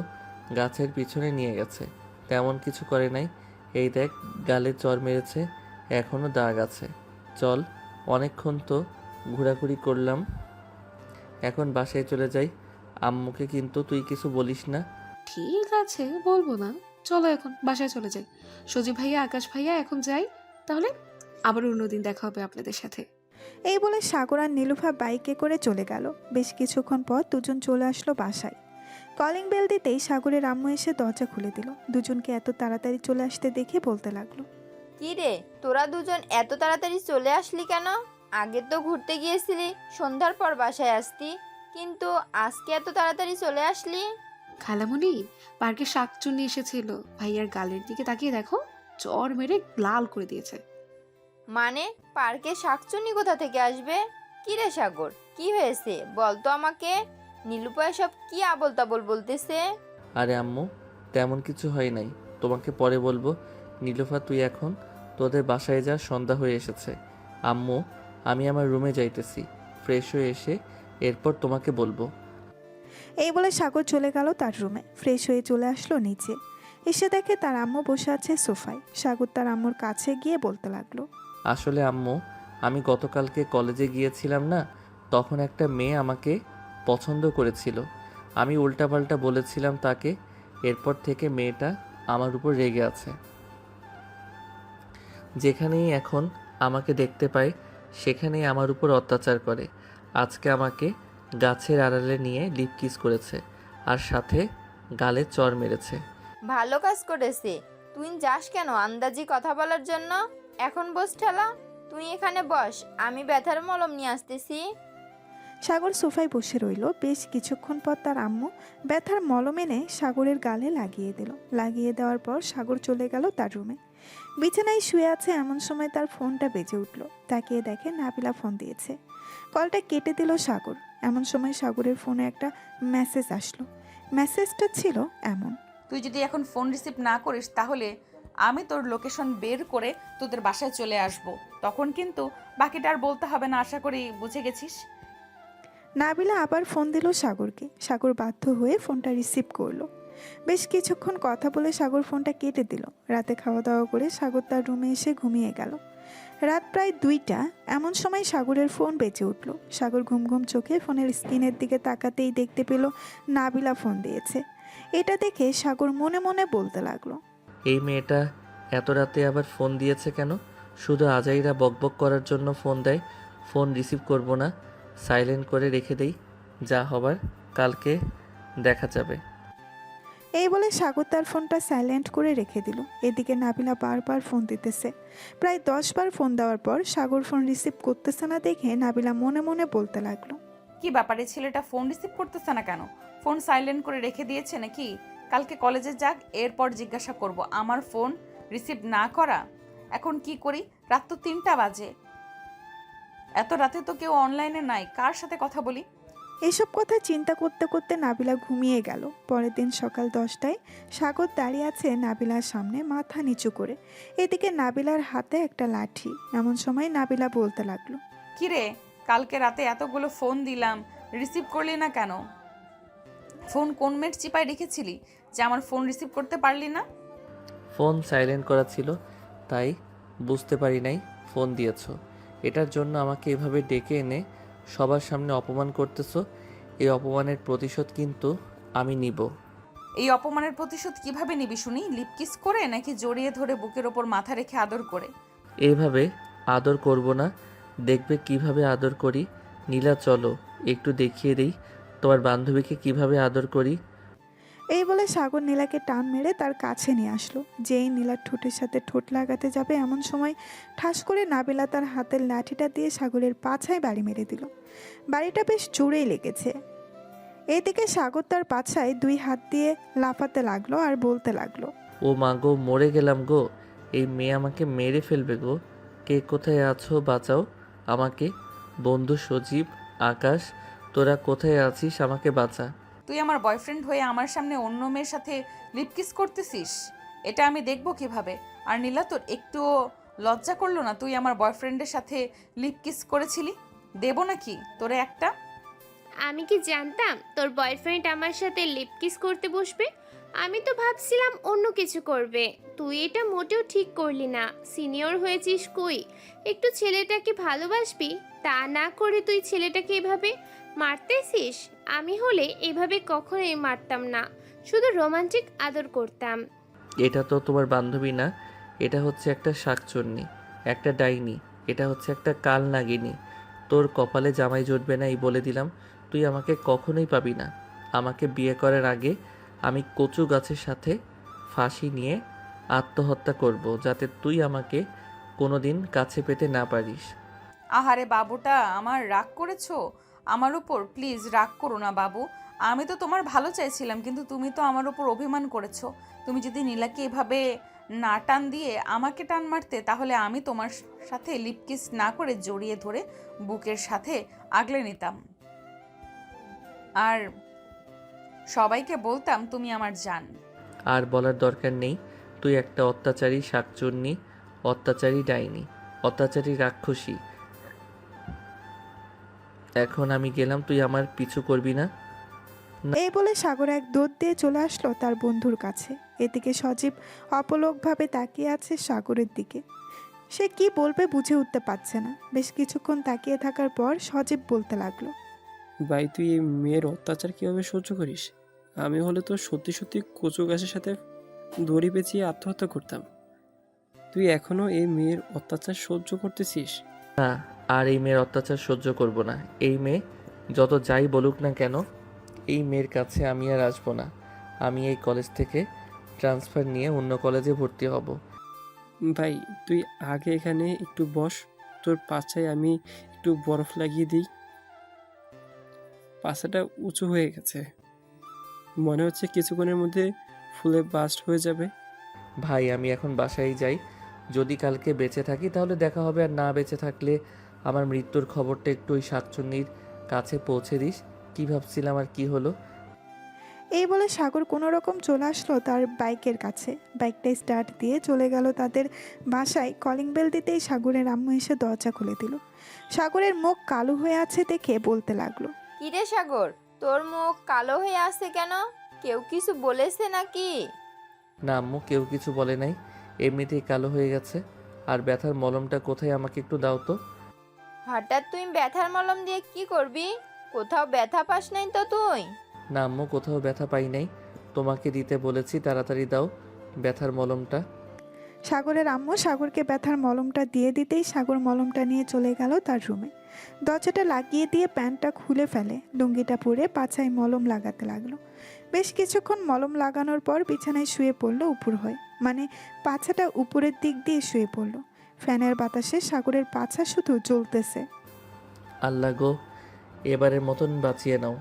গাছের পিছনে নিয়ে গেছে। তেমন কিছু করে নাই। এই দেখ, গালে চড় মেরেছে, এখনো দাগ আছে। চল, অনেকক্ষণ তো ঘোরাঘুরি করলাম, এখন বাসায় চলে যাই। আম্মুকে কিন্তু তুই কিছু বলিস না। ঠিক আছে, বলবো না। চলো এখন বাসায় চলে যাই। সজীব ভাইয়া, আকাশ ভাইয়া, এখন যাই তাহলে। আবার অন্যদিন দেখা হবে আপনাদের সাথে। এই বলে সাগর আর নীলুফা বাইকে করে চলে গেল। বেশ কিছুক্ষণ পর দুজন চলে আসলো বাসায়। কলিং বেল দিতেই সাগরের আম্মু এসে দরজা খুলে দিল। দুজনকে এত তাড়াতাড়ি চলে আসতে দেখে বলতে লাগলো, কি রে, তোরা দুজন এত তাড়াতাড়ি চলে আসলি কেন? আগে তো ঘুরতে গিয়েছিলি, সন্ধ্যার পর বাসায় আসতি, কিন্তু আজকে এত তাড়াতাড়ি চলে আসলি? খালামণি, পার্কে শাকচুন্নি এসেছিল। ভাইয়ার গালের দিকে তাকিয়ে দেখো, চর মেরে লাল করে দিয়েছে। মানে পার্কে শাকচুন্নি কোথা থেকে আসবে? কি রে সাগর, কি হয়েছে বল তো আমাকে। নীলুপা সব কি আবল তাবল বলতেছে? আরে আম্মু, তেমন কিছু হয় নাই, তোমাকে পরে বলবো। নীলুফা, তুই এখন তোদের বাসায় যা, সন্ধ্যা হয়ে এসেছে। আম্মু, আমি আমার রুমে যাইতেছি, ফ্রেশ হয়ে এসে এরপর তোমাকে বলবো। এই বলে সাগর চলে গেল তার রুমে। ফ্রেশ হয়ে চলে আসলো নিচে। এসে দেখে তার আম্মু বসে আছে সোফায়। সাগর তার আম্মুর কাছে গিয়ে বলতে লাগলো, আসলে আম্মু, আমি গতকালকে কলেজে গিয়েছিলাম না, তখন একটা মেয়ে আমাকে পছন্দ করেছিল। আমি উল্টাপাল্টা বলেছিলাম তাকে। এরপর থেকে মেয়েটা আমার উপর রেগে আছে। যেখানেই এখন আমাকে দেখতে পায় সেখানেই আমার উপর অত্যাচার করে। আজকে আমাকে গাছের আড়ালে নিয়ে লিপ কিস করেছে, আর সাথে গালে চড় মেরেছে। ভালো কাজ করেছে। তুই যাস কেন আন্দাজি কথা বলার জন্য? এখন বস ঠেলা, তুই এখানে বস, আমি ব্যথার মলম নিয়ে আসতেছি। সাগর সোফায় বসে রইল। বেশ কিছুক্ষণ পর তার আম্মু ব্যথার মলম এনে সাগরের গালে লাগিয়ে দিল। লাগিয়ে দেওয়ার পর সাগর চলে গেল তার রুমে। বিছানায় শুয়ে আছে, এমন সময় তার ফোনটা বেজে উঠল। তাকিয়ে দেখে নাবিলা ফোন দিয়েছে। কলটা কেটে দিল সাগর। এমন সময় সাগরের ফোনে একটা মেসেজ আসলো। মেসেজটা ছিল এমন, তুই যদি এখন ফোন রিসিভ না করিস তাহলে আমি তোর লোকেশন বের করে তোদের বাসায় চলে আসব। তখন কিন্তু বাকিটা আর বলতে হবে না, আশা করি বুঝে গেছিস। নাবিলা আবার ফোন দিল সাগরকে। সাগর বাধ্য হয়ে ফোনটা রিসিভ করলো। বেশ কিছুক্ষণ কথা বলে সাগর ফোনটা কেটে দিল। রাতে খাওয়া দাওয়া করে সাগর তার রুমে এসে ঘুমিয়ে গেল। রাত প্রায় 2টা। এমন সময় সাগরের ফোন বেজে উঠল। সাগর ঘুম ঘুম চোখে ফোনের স্ক্রিনের দিকে তাকাতেই দেখতে পেল নাবিলা ফোন দিয়েছে। এটা দেখে সাগর মনে মনে বলতে লাগলো, এই মেয়েটা এত রাতে আবার ফোন দিয়েছে কেন? শুধু আজাইরা বকবক করার জন্য ফোন দেয়। ফোন রিসিভ করব না, সাইলেন্ট করে রেখে দেই, যা হবার কালকে দেখা যাবে। এই বলে সাগর তার ফোনটা সাইলেন্ট করে রেখে দিল। এদিকে নাবিলা বারবার ফোন দিতেছে। প্রায় 10 বার ফোন দেওয়ার পর সাগর ফোন রিসিভ করতেছে না দেখে নাবিলা মনে মনে বলতে লাগলো, কি ব্যাপারে, ছেলেটা ফোন রিসিভ করতেছে না কেন? ফোন সাইলেন্ট করে রেখে দিয়েছে নাকি? কালকে কলেজে যাক, এরপর জিজ্ঞাসা করব। আমার ফোন রিসিভ না করা, এখন কি করি? রাত তো 3টা বাজে, এত রাতে তো কেউ অনলাইনে নাই, কার সাথে কথা বলি? এসব কথা চিন্তা করতে করতে নাবিলা ঘুমিয়ে গেল। পরের দিন সকাল 10টায় সাগর দাঁড়িয়ে আছে নাবিলার সামনে মাথা নিচু করে। এদিকে নাবিলার হাতে একটা লাঠি। এমন সময় নাবিলা বলতে লাগলো, কি রে, কালকে রাতে এতগুলো ফোন দিলাম, রিসিভ করলি না কেন? ফোন কোন মেট চিপায় রেখেছিলি যে আমার ফোন রিসিভ করতে পারলি না? ফোন সাইলেন্ট করা ছিল, তাই বুঝতে পারি নাই ফোন দিয়েছো। এটার জন্য আমাকে এভাবে ডেকে এনে সবার সামনে অপমান করতেছো। এই অপমানের প্রতিশোধ কিন্তু আমি নিব। এই অপমানের প্রতিশোধ কিভাবে নিবি শুনি? লিপকিস করে নাকি জড়িয়ে ধরে বুকের ওপর মাথা রেখে আদর করে? এইভাবে আদর করব না, দেখবে কিভাবে আদর করি। নীলা চলো একটু দেখিয়ে দিই তোমার বান্ধবীকে কিভাবে আদর করি। এই বলে সাগর নীলাকে টান মেরে তার কাছে নিয়ে আসলো। যেই নীলার ঠোঁটের সাথে ঠোঁট লাগাতে যাবে এমন সময় ঠাস করে নাবিলা তার হাতের লাঠিটা দিয়ে সাগরের পাছায় বাড়ি মেরে দিল। বাড়িটা বেশ জোরেই লেগেছে। এইদিকে সাগর তার পাছায় 2 হাত দিয়ে লাফাতে লাগলো আর বলতে লাগলো, ও মা গো, মরে গেলাম গো, এই মেয়ে আমাকে মেরে ফেলবে গো। কে কোথায় আছো, বাঁচাও আমাকে। বন্ধু সজীব, আকাশ, তোরা কোথায় আছিস, আমাকে বাঁচা। তুই আমার বয়ফ্রেন্ড হয়ে আমার সামনে অন্য মেয়ের সাথে লিপকিস করতেছিস? এটা আমি দেখবো কিভাবে? আর নীলা, তোর একটুও লজ্জা করলো না? তুই আমার বয়ফ্রেন্ডের সাথে লিপকিস করেছিলি। দেবো নাকি তোরে একটা? আমি কি জানতাম তোর বয়ফ্রেন্ড আমার সাথে লিপ কিস করতে বসবে? আমি তো ভাবছিলাম অন্য কিছু করবে। তুই এটা মোটেও ঠিক করলি না। সিনিয়র হয়েছিস কই, একটু ছেলেটাকে ভালোবাসবি, তা না করে তুই ছেলেটাকে এভাবে মারতেছিস। আমি হলে এভাবে কখনোই মারতাম না, শুধু রোমান্টিক আদর করতাম। এটা তো তোমার বান্ধবী না, এটা হচ্ছে একটা শাকচুন্নি, একটা ডাইনি, এটা হচ্ছে একটা কাল নাগিনী। তোর কপালে জামাই জুটবে না এই বলে দিলাম। তুই আমাকে কখনোই পাবি না। আমাকে বিয়ে করার আগে আমি কচু গাছের সাথে ফাঁসি নিয়ে আত্মহত্যা করব, যাতে তুই আমাকে কোনোদিন কাছে পেতে না পারিস। আহারে বাবুটা আমার, রাগ করেছো আমার উপর? প্লিজ রাগ করো না বাবু, আমি তো তোমার ভালো চাইছিলাম, কিন্তু তুমি তো আমার উপর অভিমান করেছো। তুমি যদি নীলাকে এভাবে না টান দিয়ে আমাকে টান মারতে, তাহলে আমি তোমার সাথে লিপকিস না করে জড়িয়ে ধরে বুকের সাথে আগলে নিতাম আর সবাইকে বলতাম তুমি আমার জান। আর বলার দরকার নেই, তুই একটা অত্যাচারী শাকচুন্নি, অত্যাচারী ডাইনি, অত্যাচারী রাক্ষসী। এখন আমি গেলাম, তুই আমার পিছু করবি না। এই বলে সাগর এক দৌড় দিয়ে চলে আসলো তার বন্ধুর কাছে। এদিকে সজীব অপলকভাবে তাকিয়ে আছে সাগরের দিকে। সে কি বলবে বুঝে উঠতে পারছে না। বেশ কিছুক্ষণ তাকিয়ে থাকার পর সজীব বলতে লাগলো, ভাই তুই এই মেয়ের অত্যাচার কিভাবে সহ্য করিস? আমি হলে তো সত্যি সত্যি কচু গাছের সাথে দড়ি পেঁচিয়ে আত্মহত্যা করতাম। তুই এখনো এই মেয়ের অত্যাচার সহ্য করতেছিস? না, আর এই মেয়ের অত্যাচার সহ্য করব না। এই মেয়ে যত যাই বলুক না কেন, এই মেয়ের কাছে আমি আর আসবো না। আমি এই কলেজ থেকে ট্রান্সফার নিয়ে অন্য কলেজে ভর্তি হব। ভাই তুই আগে এখানে একটু বস, তোর পাছায় আমি একটু বরফ লাগিয়ে দিই। পাছাটা উঁচু হয়ে গেছে, মনে হচ্ছে কিছুক্ষণের মধ্যে ফুলে বাস্ট হয়ে যাবে। ভাই আমি এখন বাসায় যাই, যদি কালকে বেঁচে থাকি তাহলে দেখা হবে, আর না বেঁচে থাকলে আমার মৃত্যুর খবরটা একটু ওই শাকচুন্নির কাছে পৌঁছে দিস। কি ভাবছিলাম আর কি হলো। এই বলে সাগর কোনো রকম চলে আসলো তার বাইকের কাছে। বাইকটা স্টার্ট দিয়ে চলে গেল তাদের বাসায়। কলিং বেল দিতেই সাগরের আম্মু এসে দরজা খুলে দিল। সাগরের মুখ কালো হয়ে আছে দেখে বলতে লাগলো, কিরে সাগর, তোর মুখ কালো হয়ে আসছে কেন? কেউ কিছু বলেছে নাকি? না আম্মু, কেউ কিছু বলে নাই, এমনিতেই কালো হয়ে গেছে। আর ব্যথার মলমটা কোথায়, আমাকে একটু দাও তো। হঠাৎ তুই ব্যথার মলম দিয়ে কি করবি? কোথাও ব্যথা পাস নাই তো তুই? না আম্মু, কোথাও ব্যথা পাই নাই, তোমাকে দিতে বলেছি, তাড়াতাড়ি দাও ব্যথার মলমটা। সাগরের আম্মু সাগরকে ব্যথার মলমটা দিয়ে দিতেই সাগর মলমটা নিয়ে চলে গেল তার রুমে। দরজাটা লাগিয়ে দিয়ে প্যান্টটা খুলে ফেলে, লুঙ্গিটা পরে পাছায় মলম লাগাতে লাগলো। বেশ কিছুক্ষণ মলম লাগানোর পর বিছানায় শুয়ে পড়লো উপর হয়ে, মানে পাছাটা উপরের দিক দিয়ে শুয়ে পড়লো। ফ্যানের বাতাসে সাগরের পাছা শুধু জ্বলতেছে। আল্লাহ গো, এবারের মতন বাঁচিয়ে নাও,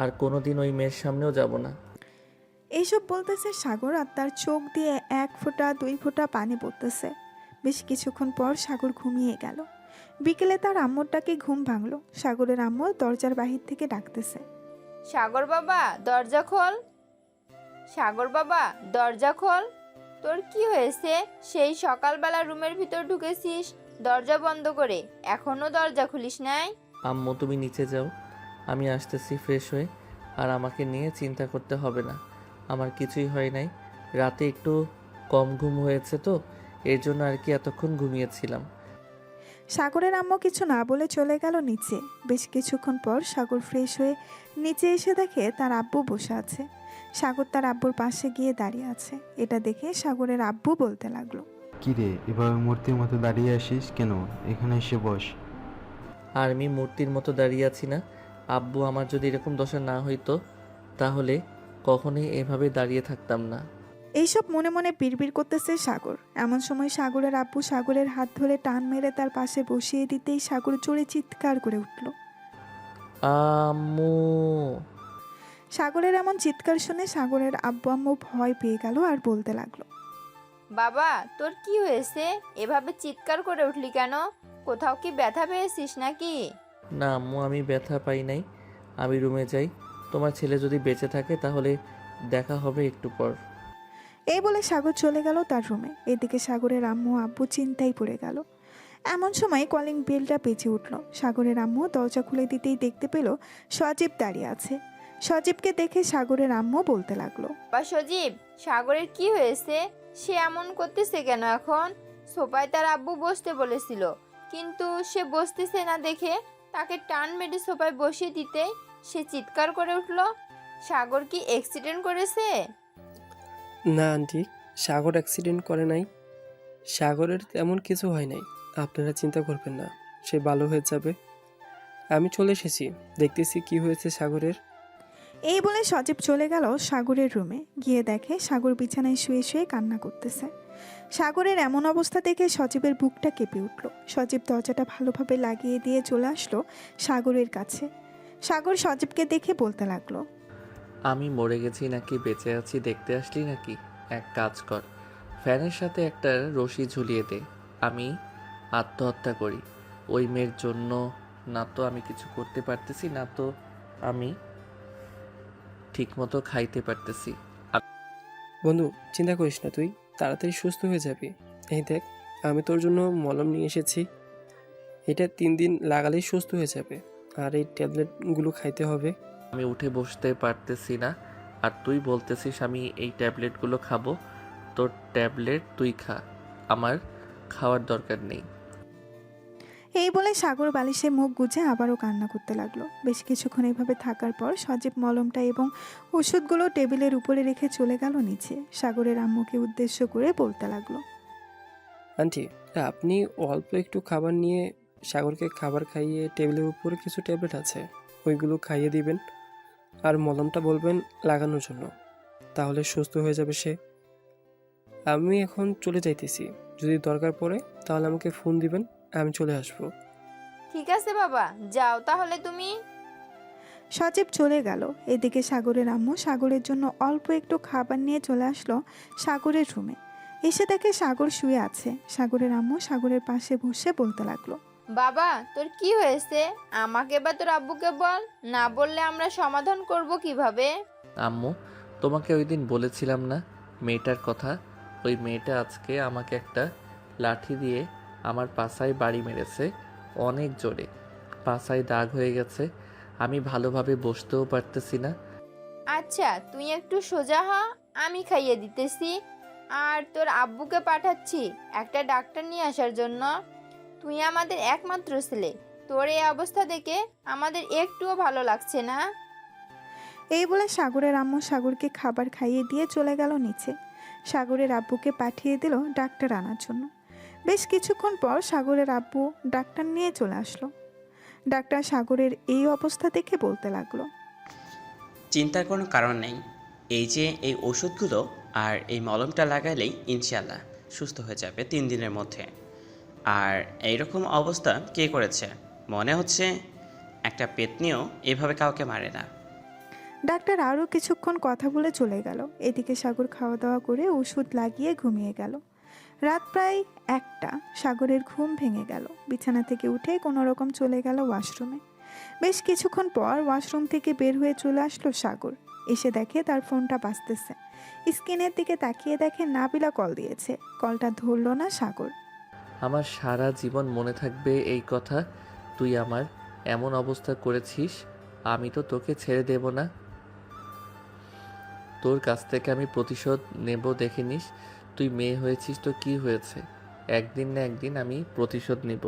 আর কোনোদিন ওই মেয়ের সামনেও যাব না। এইসব বলতেছে সাগর আর তার চোখ দিয়ে 1 ফোঁটা 2 ফোঁটা পানি পড়তেছে। বেশ কিছুক্ষণ পর সাগর ঘুমিয়ে গেল। বিকেলে তার আম্মুর ডাকে ঘুম ভাঙলো। সাগরের আম্মু দরজার বাহির থেকে ডাকতেছে, সাগর বাবা দরজা খোল, সাগর বাবা দরজা খোল। তোর কি হয়েছে? সেই সকালবেলা রুমের ভিতর ঢুকেছিস দরজা বন্ধ করে, এখনো দরজা খুলিস নাই? আম্মু তুমি নিচে যাও, আমি আসতেছি ফ্রেশ হয়ে। আর আমাকে নিয়ে চিন্তা করতে হবে না, আমার কিছুই হয় নাই। রাতে একটু কম ঘুম হয়েছে তো, এর জন্য আর কি এতক্ষণ ঘুমিয়েছিলাম। সাগরের আম্মু কিছু না বলে চলে গেল নিচে। বেশ কিছুক্ষণ পর সাগর ফ্রেশ হয়ে নিচে এসে দেখে তার আব্বু বসে আছে। সাগর তার আব্বুর পাশে গিয়ে দাঁড়িয়ে আছে। এটা দেখে সাগরের আব্বু বলতে লাগলো, কিরে এভাবে মূর্তির মতো দাঁড়িয়ে আসিস কেন? এখানে এসে বস। আর আমি মূর্তির মতো দাঁড়িয়ে আছি না। আব্বু আমার যদি এরকম দশা না হইতো তাহলে কখনোই এভাবে দাঁড়িয়ে থাকতাম না। এইসব মনে মনে বিড়বিড় করতেছে সাগর। এমন সময় সাগরের আব্বু সাগরের হাত ধরে টান মেরে তার পাশে বসিয়ে দিতেই সাগর জোরে চিৎকার করে উঠল। আম্মু! সাগরের এমন চিৎকার শুনে সাগরের আব্বু আম্মু ভয় পেয়ে গেল আর বলতে লাগলো, বাবা তোর কি হয়েছে? এভাবে চিৎকার করে উঠলি কেন? কোথাও কি ব্যথা পেয়েছিস নাকি? না আম্মু, আমি ব্যথা পাই নাই। আমি রুমে যাই। তোমার ছেলে যদি বেঁচে থাকে তাহলে দেখা হবে একটু পর। এই বলে সাগর চলে গেল তার রুমে। এদিকে সাগরের আম্মু আব্বু চিন্তায় পড়ে গেল। এমন সময় কলিং বেলটা বেজে উঠল। সাগরের আম্মু দরজা খুলে দিতেই দেখতে পেল সজীব দাঁড়িয়ে আছে। সজীবকে দেখে সাগরের আম্মু বলতে লাগলো, বা সজীব, সাগরের কি হয়েছে? সে এমন করতেছে কেন এখন? সোফায় তার আব্বু বসতে বলেছিল, কিন্তু সে বসতেছে না দেখে তাকে টান মেরে সোফায় বসিয়ে দিতেই সে চিৎকার করে উঠল। সাগর কি অ্যাক্সিডেন্ট করেছে? না আন্টি, সাগর অ্যাক্সিডেন্ট করে নাই। সাগরের তেমন কিছু হয় নাই, আপনারা চিন্তা করবেন না, সে ভালো হয়ে যাবে। আমি চলে এসেছি, দেখতেছি কি হয়েছে সাগরের। এই বলে সজীব চলে গেল সাগরের রুমে। গিয়ে দেখে সাগর বিছানায় শুয়ে শুয়ে কান্না করতেছে। সাগরের এমন অবস্থা দেখে সজীবের বুকটা কেঁপে উঠল। সজীব দরজাটা ভালোভাবে লাগিয়ে দিয়ে চলে আসলো সাগরের কাছে। সাগর সজীবকে দেখে বলতে লাগলো, আমি মরে গেছি নাকি বেঁচে আছি দেখতে আসলি নাকি? এক কাজ কর, ফ্যানের সাথে একটা রশি ঝুলিয়ে দে। আমি আত্মহত্যা করি। ওই মেয়ের জন্য। না তো আমি কিছু করতে পারতেছি, না তো আমি ঠিকমতো খাইতে পারতেছি। বন্ধু চিন্তা করিস না, তুই তাড়াতাড়ি সুস্থ হয়ে যাবি। এই দেখ, আমি তোর জন্য মলম নিয়ে এসেছি, এটা 3 দিন লাগালেই সুস্থ হয়ে যাবে। আর এই ট্যাবলেটগুলো খাইতে হবে। আমি উঠে বসতে পারতেছি না, আর তুই বলতেছিস আমি এই ট্যাবলেটগুলো খাবো? তোর ট্যাবলেট তুই খা, আমার খাওয়ার দরকার নেই। এই বলে সাগর বালিশে মুখ গুজে আবারও কান্না করতে লাগলো। বেশ কিছুক্ষণ এইভাবে থাকার পর সজীব মলমটা এবং ওষুধগুলো টেবিলের উপরে রেখে চলে গেল নিচে। সাগরের আম্মুকে উদ্দেশ্য করে বলতে লাগলো, আন্টি, আপনি অল্প একটু খাবার নিয়ে সাগরকে খাবার খাইয়ে টেবিলের উপরে কিছু ট্যাবলেট আছে, ওইগুলো খাইয়ে দিবেন। আর মলমটা বলবেন লাগানোর জন্য, তাহলে সুস্থ হয়ে যাবে সে। আমি এখন চলে যাইতেছি, যদি দরকার পড়ে তাহলে আমাকে ফোন দিবেন, আমি চলে আসবো। ঠিক আছে বাবা, যাও তাহলে তুমি। সজীব চলে গেল। এদিকে সাগরের আম্মু সাগরের জন্য অল্প একটু খাবার নিয়ে চলে আসলো সাগরের রুমে। এসে দেখে সাগর শুয়ে আছে। সাগরের আম্মু সাগরের পাশে বসে বলতে লাগলো, বাবা তোর কি হয়েছে? আমাকে বা তোর আব্বুকে বল, না বললে আমরা সমাধান করব কিভাবে? আম্মু, তোমাকে ওই দিন বলেছিলাম না মেয়েটার কথা? ওই মেয়েটা আজকে আমাকে একটা লাঠি দিয়ে আমার পাছায় বাড়ি মেরেছে, অনেক জোরে। পাছায় দাগ হয়ে গেছে, আমি ভালোভাবে বসতেও পারতেছি না। আচ্ছা তুই একটু সোজা হ, আমি খাইয়ে দিতেছি। আর তোর আব্বুকে পাঠাচ্ছি একটা ডাক্তার নিয়ে আসার জন্য। তুই আমাদের একমাত্র ছেলে, তোর এই অবস্থা দেখে আমাদের একটুও ভালো লাগছে না। এই বলে সাগরের আম্মু সাগরকে খাবার খাইয়ে দিয়ে চলে গেল নিচে। সাগরের আব্বুকে পাঠিয়ে দিল ডাক্তার আনার জন্য। বেশ কিছুক্ষণ পর সাগরের আব্বু ডাক্তার নিয়ে চলে আসলো। ডাক্তার সাগরের এই অবস্থা দেখে বলতে লাগলো, চিন্তার কোনো কারণ নেই। এই যে এই ওষুধগুলো আর এই মলমটা লাগাইলেই ইনশাল্লাহ সুস্থ হয়ে যাবে 3 দিনের মধ্যে। আর এইরকম অবস্থা কে করেছে? মনে হচ্ছে একটা পেতনিও এভাবে কাউকে মারে না। ডাক্তার আরও কিছুক্ষণ কথা বলে চলে গেল। এদিকে সাগর খাওয়া দাওয়া করে ওষুধ লাগিয়ে ঘুমিয়ে গেল। রাত প্রায় 1টা। সাগরের ঘুম ভেঙে গেল। বিছানা থেকে উঠে কোনো রকম চলে গেল ওয়াশরুমে। বেশ কিছুক্ষণ পর ওয়াশরুম থেকে বের হয়ে চলে আসলো সাগর। এসে দেখে তার ফোনটা বাজতেছে। স্ক্রিনের দিকে তাকিয়ে দেখে নাবিলা কল দিয়েছে। কলটা ধরলো না সাগর। আমার সারা জীবন মনে থাকবে এই কথা, তুই আমার এমন অবস্থা করেছিস, আমি তো তোকে ছেড়ে দেব না। তোর কাছ থেকে আমি প্রতিশোধ নেব, দেখে নিস। তুই মেয়ে হয়েছিস তো কি হয়েছে, একদিন না একদিন আমি প্রতিশোধ নেব।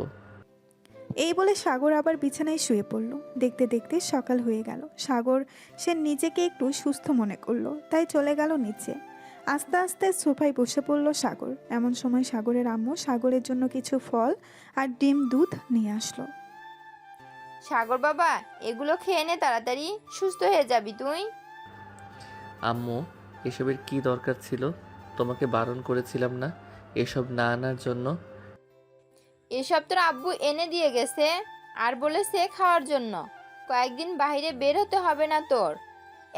এই বলে সাগর আবার বিছানায় শুয়ে পড়ল। দেখতে দেখতে সকাল হয়ে গেল। সাগর সে নিজেকে একটু সুস্থ মনে করলো, তাই চলে গেল নিচে। আস্তে আস্তে সোফায় বসে পড়ল সাগর। এমন সময় সাগরের আম্মু সাগরের জন্য কিছু ফল আর ডিম দুধ নিয়ে আসলো। সাগর বাবা, এগুলো খেয়ে নে, তাড়াতাড়ি সুস্থ হয়ে যাবি তুই। আম্মু, এসবের কি দরকার ছিল? তোমাকে বারণ করেছিলাম না এসব না আনার জন্য? এসব তোর আব্বু এনে দিয়ে গেছে আর বলেছে খাওয়ার জন্য। কয়েকদিন বাইরে বের হতে হবে না তোর।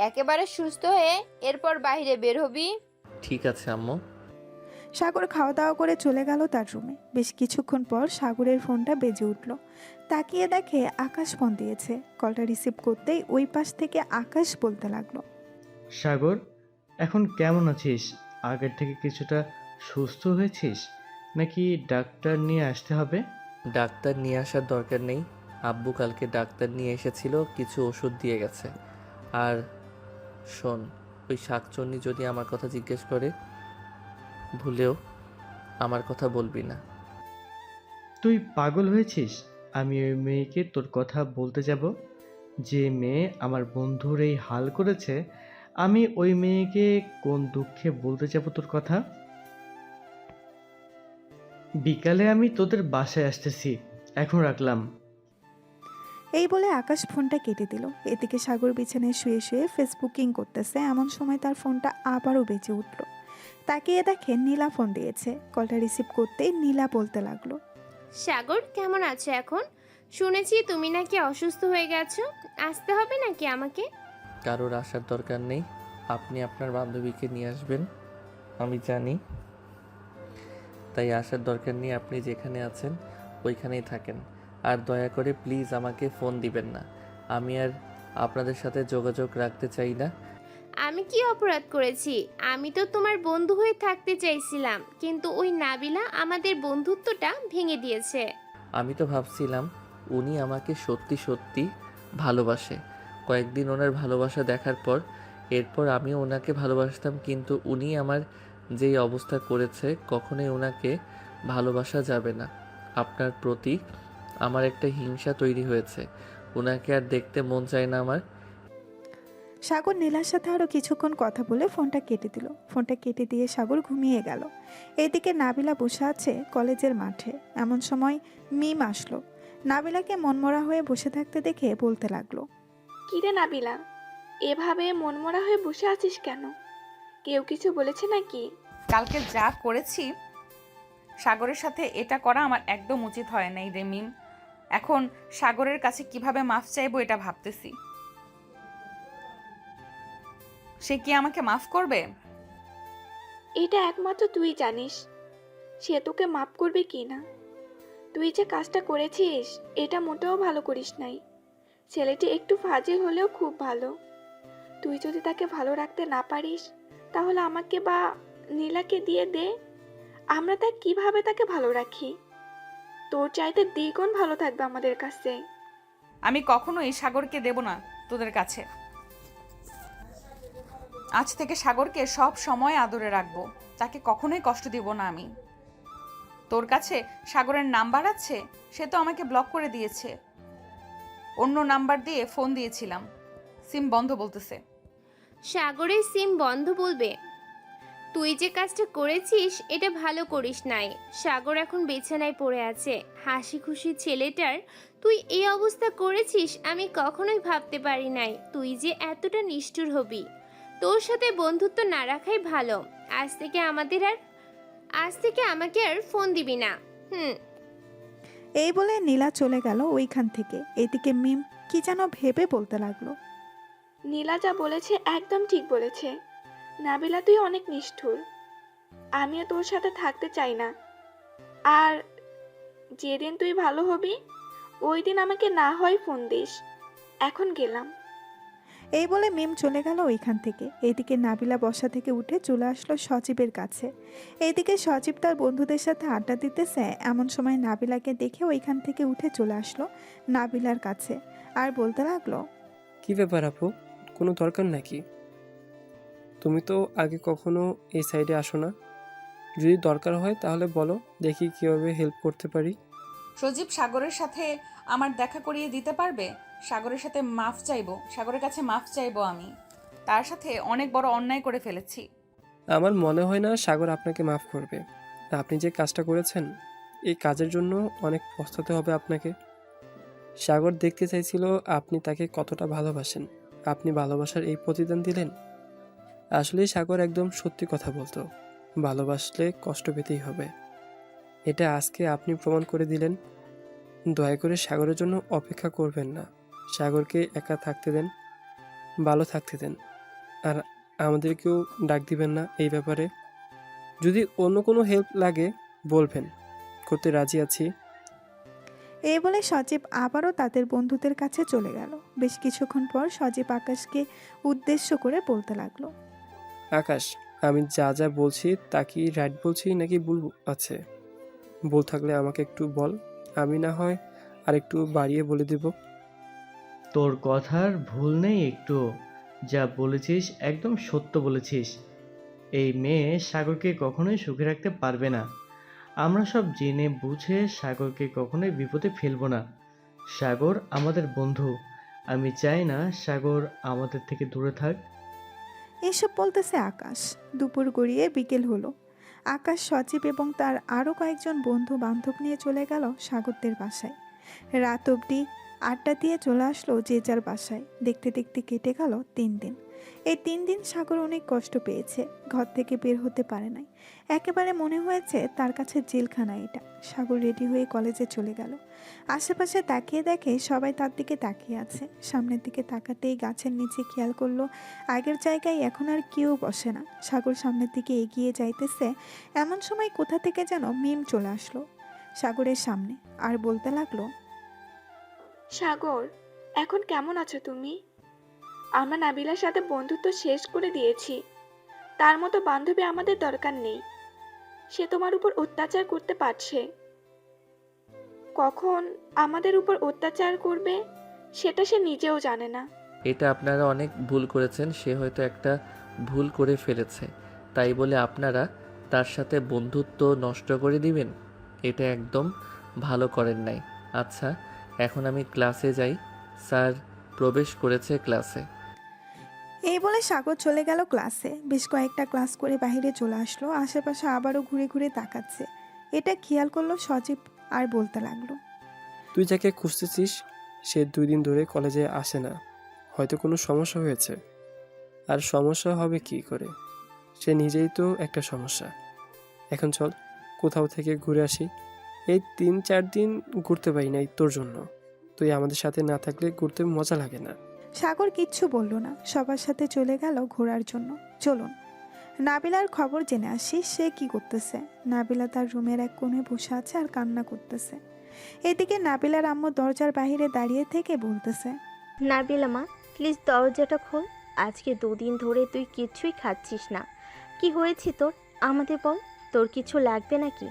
একেবারে সুস্থ হয়ে এরপর বাইরে বের হবি। ঠিক আছে আম্মু। সাগর খাওয়া দাওয়া করে চলে গেল তার রুমে। বেশ কিছুক্ষণ পর সাগরের ফোনটা বেজে উঠল। তাকিয়ে দেখে আকাশ ফোন দিয়েছে। কলটা রিসিভ করতেই ওই পাশ থেকে আকাশ বলতে লাগলো, সাগর, এখন কেমন আছিস? আগের থেকে কিছুটা সুস্থ হয়েছিস নাকি ডাক্তার নিয়ে আসতে হবে? ডাক্তার নিয়ে আসার দরকার নেই। আব্বু কালকে ডাক্তার নিয়ে এসেছিল, কিছু ওষুধ দিয়ে গেছে। আর শোন, ওই শাকচন্নি যদি আমার কথা জিজ্ঞেস করে, ভুলেও আমার কথা বলবি না। তুই পাগল হয়েছিস? আমি ওই মেয়েকে তোর কথা বলতে যাব? যে মেয়ে আমার বন্ধুর এই হাল করেছে, আমি ওই মেয়েকে কোন দুঃখে বলতে যাব তোর কথা? বিকালে আমি তোদের বাসায় আসতেছি, এখন রাখলাম। এই বলে আকাশ ফোনটা কেটে দিল। এদিকে সাগর বিছানায় শুয়ে শুয়ে ফেসবুকিং করতেছে। এমন সময় তার ফোনটা আবারও বেজে উঠল। তাকিয়ে দেখে নীলা ফোন দিয়েছে। কলটা রিসিভ করতেই নীলা বলতে লাগলো, সাগর, কেমন আছো এখন? শুনেছি তুমি নাকি অসুস্থ হয়ে গেছো। আসতে হবে নাকি আমাকে? কারোর আসার দরকার নেই। আপনি আপনার বান্ধবীকে নিয়ে আসবেন, আমি জানি। তাই আসার দরকার নেই। আপনি যেখানে আছেন ওইখানেই থাকেন। আর দয়া করে প্লিজ আমাকে ফোন দিবেন না। আমি আর আপনাদের সাথে যোগাযোগ রাখতে চাই না। আমি কি অপরাধ করেছি? আমি তো তোমার বন্ধু হয়ে থাকতে চাইছিলাম, কিন্তু ওই নাবিলা আমাদের বন্ধুত্বটা ভেঙে দিয়েছে। আমি তো ভাবছিলাম উনি আমাকে সত্যি সত্যি ভালোবাসে। কয়েকদিন ওনার ভালোবাসা দেখার পর এরপর আমিও ওনাকে ভালোবাসতাম, কিন্তু উনি আমার যেই অবস্থা করেছে, কখনোই ওনাকে ভালোবাসা যাবে না। আপনার প্রতি আমার একটা হিংসা তৈরি হয়েছে। ওনাকে আর দেখতে মন চায় না আমার। সাগর নীলার সাথে আরও কিছুক্ষণ কথা বলে ফোনটা কেটে দিল। ফোনটা কেটে দিয়ে সাগর ঘুমিয়ে গেল। এদিকে নাবিলা বসে আছে কলেজের মাঠে। এমন সময় মিম আসলো। নাবিলাকে মনমরা হয়ে বসে থাকতে দেখে বলতে লাগলো, কিরে নাবিলা, এভাবে মনমরা হয়ে বসে আছিস কেন? কেউ কিছু বলেছে নাকি? কালকে যা করেছি সাগরের সাথে, এটা করা আমার একদম উচিত হয় নাই রে মিম। এখন সাগরের কাছে কিভাবে মাফ চাইবো এটা ভাবতেছি। সে কি আমাকে মাফ করবে? এটা একমাত্র তুই জানিস সে তোকে মাপ করবে কি না। তুই যে কাজটা করেছিস এটা মোটেও ভালো করিস নাই। ছেলেটি একটু ফাজিল হলেও খুব ভালো। তুই যদি তাকে ভালো রাখতে না পারিস তাহলে আমাকে বা নীলাকে দিয়ে দে। আমরা তা কিভাবে তাকে ভালো রাখি? তোর চাইতে দ্বিগুণ ভালো থাকবে আমাদের কাছে। আমি কখনোই সাগরকে দেব না তোদের কাছে। আজ থেকে সাগরকে সব সময় আদরে রাখবো, তাকে কখনোই কষ্ট দিব না আমি। তোর কাছে সাগরের নাম্বার আছে? সে তো আমাকে ব্লক করে দিয়েছে। অন্য নাম্বার দিয়ে ফোন দিয়েছিলাম, সিম বন্ধ বলতেছে। সাগরের সিম বন্ধ বলবে? তুই যে কাজটা করেছিস এটা ভালো করিস নাই। সাগর এখন বিছানায় পড়ে আছে। হাসি খুশি ছেলেটার তুই এই অবস্থা করেছিস আমি কখনোই ভাবতে পারি নাই তুই যে এতটা নিষ্ঠুর হবি। তোর সাথে বন্ধুত্ব না রাখাই ভালো। আজ থেকে আমাকে আর ফোন দিবি না। এই বলে নীলা চলে গেল ওইখান থেকে। এদিকে মিম কি যেন ভেবে বলতে লাগলো, নীলা যা বলেছে একদম ঠিক বলেছে। নাবিলা, তুই অনেক নিষ্ঠুর। আমিও তোর সাথে থাকতে চাই না। আর যেদিন তুই ভালো হবি ওই দিন আমাকে না হয় ফোন দিস। এখন গেলাম। এই বলে মিম চলে গেল ওইখান থেকে। এইদিকে নাবিলা বসা থেকে উঠে চলে আসলো সজীবের কাছে। এইদিকে সজীব তার বন্ধুদের সাথে আড্ডা দিতেছে। এমন সময় নাবিলাকে দেখে ওইখান থেকে উঠে চলে আসলো নাবিলার কাছে আর বলতে লাগলো, কি ব্যাপার আপু, কোনো দরকার নাকি? তুমি তো আগে কখনো এই সাইডে আসো না। যদি দরকার হয় তাহলে বলো, দেখি কীভাবে হেল্প করতে পারি। সজীব সাগরের সাথে আমার দেখা করিয়ে দিতে পারবে? সাগরের সাথে মাফ চাইবো, সাগরের কাছে মাফ চাইবো। আমি তার সাথে অনেক বড় অন্যায় করে ফেলেছি। আমার মনে হয় না সাগর আপনাকে মাফ করবে। আপনি যে কাজটা করেছেন, এই কাজের জন্য অনেক পস্তাতে হবে আপনাকে। সাগর দেখতে চাইছিল আপনি তাকে কতটা ভালোবাসেন। আপনি ভালোবাসার এই প্রতিদান দিলেন। আসলেই সাগর একদম সত্যি কথা বলতো, ভালোবাসলে কষ্ট পেতেই হবে। এটা আজকে আপনি প্রমাণ করে দিলেন। দয়া করে সাগরের জন্য অপেক্ষা করবেন না। সাগরকে একা থাকতে দেন, ভালো থাকতে দেন। আর আমাদেরকেও ডাক দিবেন না এই ব্যাপারে। যদি অন্য কোনো হেল্প লাগে বলবেন, করতে রাজি আছি। এই বলে সজীব আবারও তাদের বন্ধুদের কাছে চলে গেল। বেশ কিছুক্ষণ পর সজীব আকাশকে উদ্দেশ্য করে বলতে লাগলো। আকাশ, আমি যা যা বলছি তা কি রাইট বলছি নাকি ভুল আছে? ভুল থাকলে আমাকে একটু বল, আমি না হয় আর একটু বাড়িয়ে বলে দেব। তোর কথার ভুল নেই একটু। যা বলেছিস একদম সত্য বলেছিস। এই মেয়ে সাগরকে কখনোই সুখে রাখতে পারবে না। আমরা সব জেনে বুঝে সাগরকে কখনোই বিপদে ফেলবো না। সাগর আমাদের বন্ধু। আমি চাই না সাগর আমাদের থেকে দূরে থাক। এসব বলতেছে আকাশ। দুপুর গড়িয়ে বিকেল হলো। আকাশ, সজীব এবং তার আরও কয়েকজন বন্ধু বান্ধব নিয়ে চলে গেল সাগরদের বাসায়। রাত অবধি আড্ডা দিয়ে চলে আসলো যে যার বাসায়। দেখতে দেখতে কেটে গেল 3 দিন। এই 3 দিন সাগর অনেক কষ্ট পেয়েছে। ঘর থেকে বের হতে পারে নাই। একেবারে মনে হয়েছে তার কাছে জেলখানা এটা। সাগর রেডি হয়ে কলেজে চলে গেল। আশেপাশে তাকিয়ে দেখে সবাই তার দিকে তাকিয়ে আছে। সামনের দিকে তাকাতেই গাছের নিচে খেয়াল করলো আগের জায়গায় এখন আর কেউ বসে না। সাগর সামনের দিকে এগিয়ে যাইতেছে, এমন সময় কোথা থেকে যেন মিম চলে আসলো সাগরের সামনে আর বলতে লাগলো, সাগর, এখন কেমন আছো তুমি? আমরা নাবিলার সাথে বন্ধুত্ব শেষ করে দিয়েছি। তার মতো বান্ধবী আমাদের দরকার নেই। সে তোমার উপর অত্যাচার করতে পারছে। কখন আমাদের উপর অত্যাচার করবে সেটা সে নিজেও জানে না। এটা আপনারা অনেক ভুল করেছেন। সে হয়তো একটা ভুল করে ফেলেছে, তাই বলে আপনারা তার সাথে বন্ধুত্ব নষ্ট করে দিবেন? এটা একদম ভালো করেন নাই। আচ্ছা, এখন আমি ক্লাসে যাই। স্যার প্রবেশ করেছে ক্লাসে। এই বলে সাগর চলে গেল ক্লাসে। বেশ কয়েকটা ক্লাস করে বাইরে চলে আসলো। আশেপাশে আবারও ঘুরে ঘুরে তাকাচ্ছে। এটা খেয়াল করলো সজীব আর বলতে লাগলো, তুই যাকে খুঁজতেছিস সে 2 দিন ধরে কলেজে আসে না। হয়তো কোনো সমস্যা হয়েছে। আর সমস্যা হবে কি করে? সে নিজেই তো একটা সমস্যা। এখন চল কোথাও থেকে ঘুরে আসি। এই 3-4 দিন ঘুরতে পারি নাই তোর জন্য। তুই আমাদের সাথে না থাকলে ঘুরতে মজা লাগে না। সাগর কিচ্ছু বলল না। সবার সাথে চলে গেল ঘোরার জন্য। চলুন নাবিলার খবর জেনে আসি, সে কি করতেছে। নাবিলা তার রুমের এক কোণে বসে আছে আর কান্না করতেছে। এদিকে নাবিলার আম্মু দরজার বাইরে দাঁড়িয়ে থেকে বলতেছে, নাবিলা মা, প্লিজ দরজাটা খোল। আজকে 2 দিন ধরে তুই কিচ্ছুই খাচ্ছিস না। কি হয়েছে তোর? আমাদের বল। তোর কিছু লাগবে নাকি?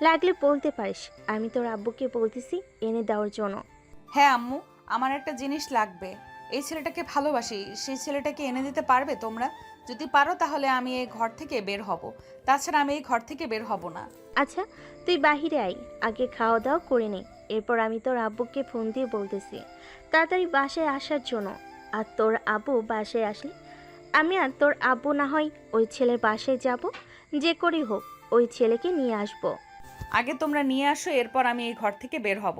লাগলে বলতে পারিস, আমি তোর আব্বুকে বলতেছি এনে দেওয়ার জন্য। হ্যাঁ আম্মু, আমার একটা জিনিস লাগবে। এই ছেলেটাকে ভালোবাসি, সেই ছেলেটাকে এনে দিতে পারবে তোমরা? যদি পারো তাহলে আমি এই ঘর থেকে বের হব। তাছাড়া আমি এই ঘর থেকে বের হব না। আচ্ছা, তুই বাহিরে আয়, আগে খাওয়া দাওয়া করে নে। এরপর আমি তোর আব্বুকে ফোন দিয়ে বলতেছি তাড়াতাড়ি বাসায় আসার জন্য। আর তোর আব্বু বাসায় আসলে আমি আর তোর আব্বু না হয় ওই ছেলের বাসায় যাব। যে করেই হোক ওই ছেলেকে নিয়ে আসবো। আগে তোমরা নিয়ে আসো, এরপর আমি এই ঘর থেকে বের হব।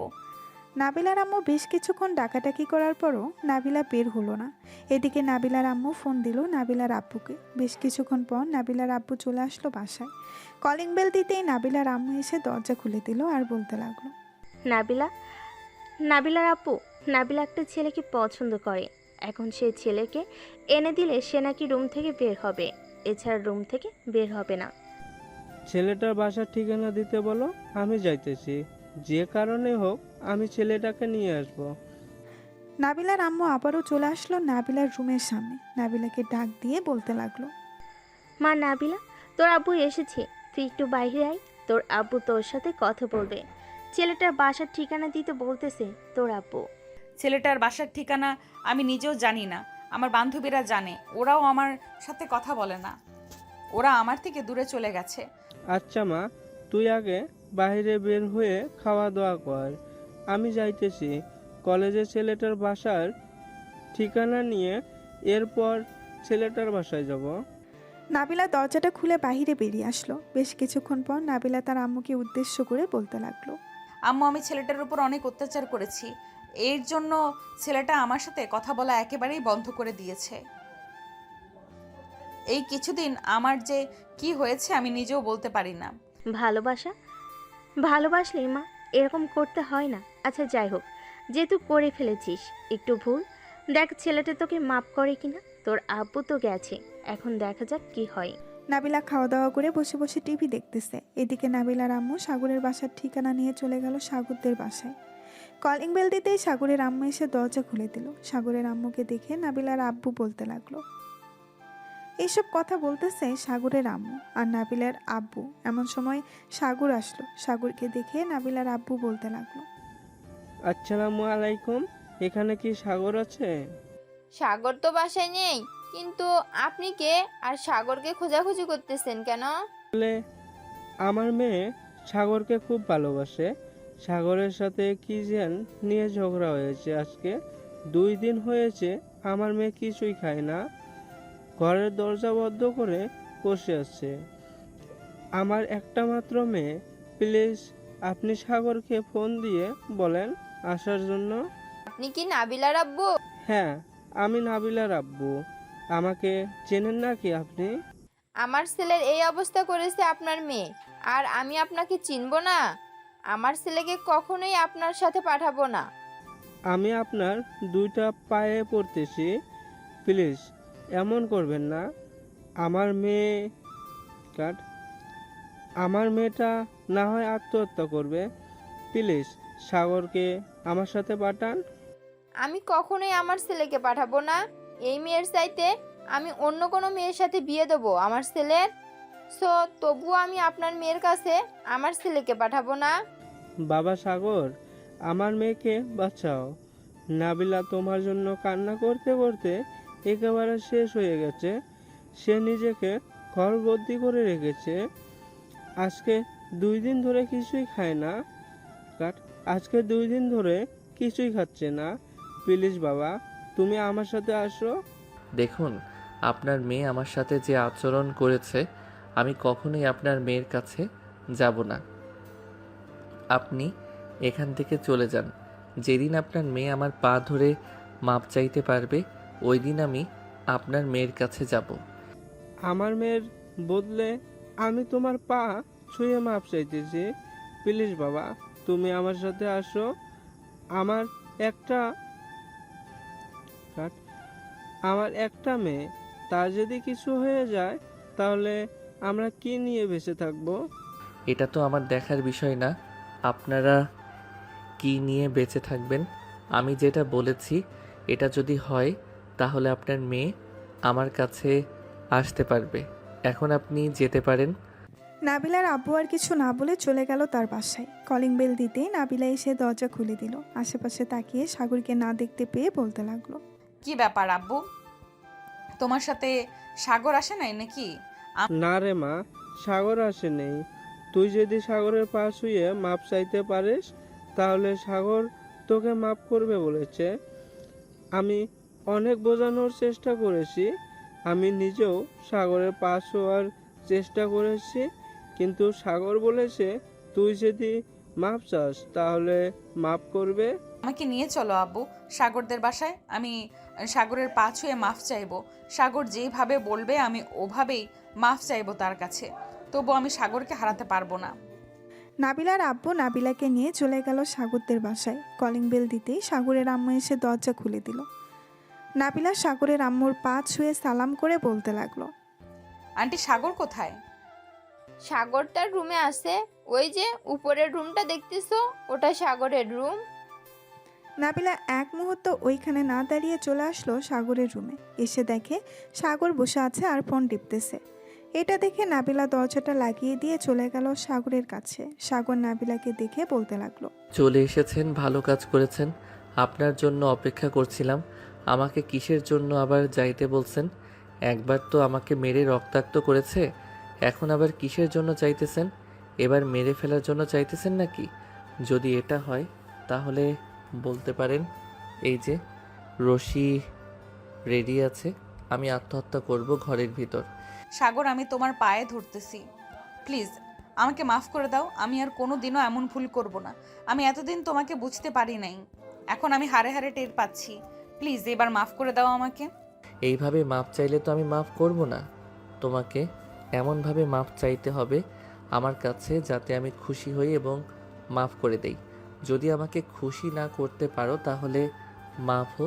নাবিলার আম্মু বেশ কিছুক্ষণ ডাকাডাকি করার পরও নাবিলা বের হলো না। এদিকে নাবিলার আম্মু ফোন দিল নাবিলার আব্বুকে। বেশ কিছুক্ষণ পর নাবিলার আব্বু চলে আসলো বাসায়। কলিং বেল দিতেই নাবিলার আম্মু এসে দরজা খুলে দিল আর বলতে লাগলো, নাবিলার আব্বু, নাবিলা একটা ছেলেকে পছন্দ করে। এখন সেই ছেলেকে এনে দিলে সে নাকি রুম থেকে বের হবে, এছাড়া রুম থেকে বের হবে না। ছেলেটার বাসার ঠিকানা দিতে বলো, আমি যাইতেছি। যে কারণে হোক আমি ছেলেটাকে নিয়ে আসব। নাবিলার আম্মু আবারও চলে আসলো নাবিলার রুমের সামনে। নাবিলাকে ডাক দিয়ে বলতে লাগলো, মা নাবিলা, তোর আব্বু এসেছে, তুই একটু বাইরে আয়। তোর আব্বু তোর সাথে কথা বলবে। ছেলেটার বাসার ঠিকানা দিতে বলতেছে তোর আব্বু। ছেলেটার বাসার ঠিকানা আমি নিজেও জানি না, আমার বান্ধবীরা জানে। ওরাও আমার সাথে কথা বলে না, ওরা আমার থেকে দূরে চলে গেছে। আচ্ছা মা, তুই আগে বাইরে বের হয়ে খাওয়া দাওয়া কর। আমি যাইতেছি কলেজে ছেলেটার বাসার ঠিকানা নিয়ে, এরপর ছেলেটার বাসায় যাব। নাবিলা দরজাটা খুলে বাইরে বেরিয়ে আসলো। বেশ কিছুক্ষণ পর নাবিলা তার আম্মুকে উদ্দেশ্য করে বলতে লাগলো, আম্মু, আমি ছেলেটার উপর অনেক অত্যাচার করেছি। এর জন্য ছেলেটা আমার সাথে কথা বলা একেবারেই বন্ধ করে দিয়েছে। এই কিছুদিন আমার যে কি হয়েছে আমি নিজেও বলতে পারি না। ভালোবাসলেই মা এরকম করতে হয় না। আচ্ছা যাই হোক, যেহেতু করে ফেলেছিস একটু ভুল, দেখ ছেলেটা তোকে মাপ করে কিনা। তোর আব্বু তো গেছে, এখন দেখা যাক কি হয়। নাবিলা খাওয়া দাওয়া করে বসে বসে টিভি দেখতেছে। এদিকে নাবিলার আম্মু সাগরের বাসার ঠিকানা নিয়ে চলে গেল সাগরদের বাসায়। কলিং বেল দিতেই সাগরের আম্মু এসে দরজা খুলে দিল। সাগরের আম্মুকে দেখে নাবিলার আব্বু বলতে লাগলো। এইসব কথা বলতেছে সাগরের আম্মু আর নাবিলার আব্বু। এমন সময় সাগর আসলো। সাগরকে দেখে নাবিলার আব্বু বলতে লাগলো, আসসালামু আলাইকুম, এখানে কি সাগর আছে? সাগর তো বাসায় নেই, কিন্তু আপনি কে আর সাগরকে খোঁজাখুঁজি করতেছেন কেন? বলে আমার মেয়ে সাগরকে খুব ভালোবাসে। সাগরের সাথে কি যেন নিয়ে ঝগড়া হয়েছে। আজকে 2 দিন হয়েছে আমার মেয়ে কিছুই খায় না, ঘরের দরজা বন্ধ করে বসে আছে। আমার একটা মাত্র মেয়ে, প্লিজ আপনি সাগরকে ফোন দিয়ে বলেন আসার জন্য। আপনি কি নাবিলার আব্বু? হ্যাঁ, আমি নাবিলার আব্বু। আমাকে চেনেন নাকি আপনি? আমার ছেলের এই অবস্থা করেছে আপনার মেয়ে, আর আমি আপনাকে চিনব না? আমার ছেলেকে কখনোই আপনার সাথে পাঠাবো না। আমি আপনার 2টা পায়ে পড়তেছি, প্লিজ এমন করবেন না। আমার মেয়েটা না হয় আত্মহত্যা করবে। প্লিজ সাগরকে আমার সাথে পাঠান। আমি কখনোই আমার ছেলেকে পাঠাবো না। এই মেয়ের চাইতে আমি অন্য কোনো মেয়ের সাথে বিয়ে দেবো আমার ছেলের। তবুও আমি আপনার মেয়ের কাছে আমার ছেলেকে পাঠাবো না। বাবা সাগর, আমার মেয়েকে বাঁচাও। নাবিলা তোমার জন্য কান্না করতে করতে একেবারে শেষ হয়ে গেছে। সে নিজেকে ঘরবন্দি করে রেখেছে। আজকে 2 দিন ধরে কিছুই খায় না। আজকে 2 দিন ধরে কিছুই খাচ্ছে না। প্লিজ বাবা, তুমি আমার সাথে আসো। দেখুন, আপনার মেয়ে আমার সাথে যে আচরণ করেছে, আমি কখনোই আপনার মেয়ের কাছে যাব না। আপনি এখান থেকে চলে যান। যেদিন আপনার মেয়ে আমার পা ধরে মাপ চাইতে পারবে, ওই দিন আমি আপনার মেয়ের কাছে যাব। আমার মেয়ের বদলে আমি তোমার পা ছুঁয়ে মাপ চাইতেছি। প্লিজ বাবা, তুমি আমার সাথে আসো। আমার একটা মেয়ে, তার যদি কিছু হয়ে যায় তাহলে আমরা কি নিয়ে বেঁচে থাকবো? এটা তো আমার দেখার বিষয় না আপনারা কি নিয়ে বেঁচে থাকবেন। আমি যেটা বলেছি এটা যদি হয় তাহলে আপনার মেয়ে আমার কাছে আসতে পারবে। এখন আপনি যেতে পারেন। নাবিলার আব্বু আর কিছু না বলে চলে গেল তার বাসায়। কলিং বেল দিতেই নাবিলা এসে দরজা খুলে দিল। আশেপাশে তাকিয়ে সাগরকে না দেখতে পেয়ে বলতে লাগলো, কি ব্যাপার আব্বু, তোমার সাথে সাগর আসে নাই নাকি? না রে মা, সাগর আসে নেই। তুই যদি সাগরের পা ছুঁয়ে মাপ চাইতে পারিস তাহলে সাগর তোকে মাপ করবে বলেছে। আমি অনেক বোঝানোর চেষ্টা করেছি, আমি নিজেও সাগরের পা ছোঁয়ার চেষ্টা করেছি, কিন্তু সাগর বলেছে তুই যদি মাপ চাস তাহলে মাপ করবে। আমাকে নিয়ে চলো আব্বু সাগরদের বাসায়। আমি সাগরের পা ছুঁয়ে মাফ চাইবো। সাগর যেভাবে বলবে আমি ওভাবেই মাফ চাইবো তার কাছে। তবু আমি সাগরকে হারাতে পারবো না। নাবিলার আব্বু নাবিলাকে নিয়ে চলে গেল সাগরদের বাসায়। কলিং বেল দিতেই সাগরের আম্মু এসে দরজা খুলে দিল। নাবিলা সাগরের আম্মুর পা ছুঁয়ে সালাম করে বলতে লাগলো, আন্টি সাগর কোথায়? সাগর তার রুমে আছে। ওই যে উপরের রুমটা দেখতেছো, ওটা সাগরের রুম। নাবিলা এক মুহূর্ত ওইখানে না দাঁড়িয়ে চলে আসলো সাগরের রুমে। এসে দেখে সাগর বসে আছে আর ফোন টিপতেছে। এটা দেখে নাবিলা দরজাটা লাগিয়ে দিয়ে চলে গেল সাগরের কাছে। সাগর নাবিলাকে দেখে বলতে লাগলো, চলে এসেছেন, ভালো কাজ করেছেন। আপনার জন্য অপেক্ষা করছিলাম। আমাকে কিসের জন্য আবার যাইতে বলছেন? একবার তো আমাকে মেরে রক্তাক্ত করেছে, এখন আবার কিসের জন্য চাইতেছেন? এবার মেরে ফেলার জন্য চাইতেছেন নাকি? যদি এটা হয় তাহলে বলতে পারেন, এই যে রশি রেডি আছে, আমি আত্মহত্যা করব ঘরের ভিতর। সাগর, আমি তোমার পায়ে ধরতেছি, প্লিজ আমাকে মাফ করে দাও। আমি আর কোনো দিনও এমন ভুল করব না। আমি এতদিন তোমাকে বুঝতে পারি নাই, এখন আমি হারে হারে টের পাচ্ছি। প্লিজ এবার মাফ করে দাও আমাকে। এইভাবে মাপ চাইলে তো আমি মাফ করব না। তোমাকে এমনভাবে মাপ চাইতে হবে আমার কাছে যাতে আমি খুশি হই এবং মাফ করে দেই। যদি আমাকে খুশি না করতে পারো তাহলে মাফও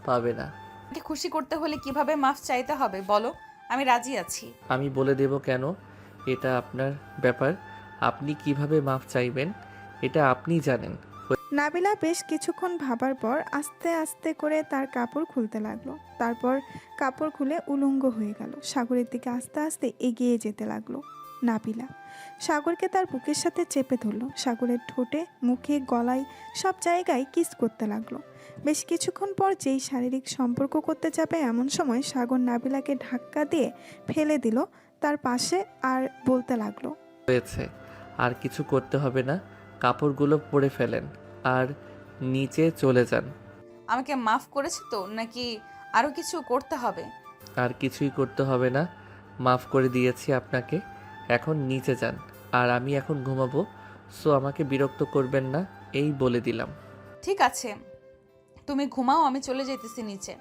পাবে না। আমাকে খুশি করতে হলে কিভাবে মাফ চাইতে হবে বলো, আমি রাজি আছি। আমি বলে দেব কেন? এটা আপনার ব্যাপার। আপনি কিভাবে মাফ চাইবেন এটা আপনিই জানেন। নাবিলা বেশ কিছুক্ষণ ভাবার পর আস্তে আস্তে করে তার কাপড় খুলতে লাগলো। তারপর কাপড় খুলে উলঙ্গ হয়ে গেল। সাগরের দিকে আস্তে আস্তে এগিয়ে যেতে লাগলো নাবিলা। সাগরকে তার বুকের সাথে চেপে ধরলো। সাগরের ঠোঁটে, মুখে, গলায় সব জায়গায় কিস করতে লাগলো। বেশ কিছুক্ষণ পর যেই শারীরিক সম্পর্ক করতে যাবে এমন সময় সাগর নাবিলাকে ধাক্কা দিয়ে ফেলে দিল তার পাশে আর বলতে লাগলো, হয়েছে, আর কিছু করতে হবে না। কাপড়গুলো পরে ফেলেন আর নিচে চলে যান। আমাকে মাফ করেছে তো, নাকি আরো কিছু করতে হবে? আর কিছুই করতে হবে না, মাফ করে দিয়েছি আপনাকে। এখন নিচে যান, আর আমি এখন ঘুমাবো। সো আমাকে বিরক্ত করবেন না, এই বলে দিলাম। ঠিক আছে, তুমি ঘুমাও, আমি চলে যেতেছি নিচে।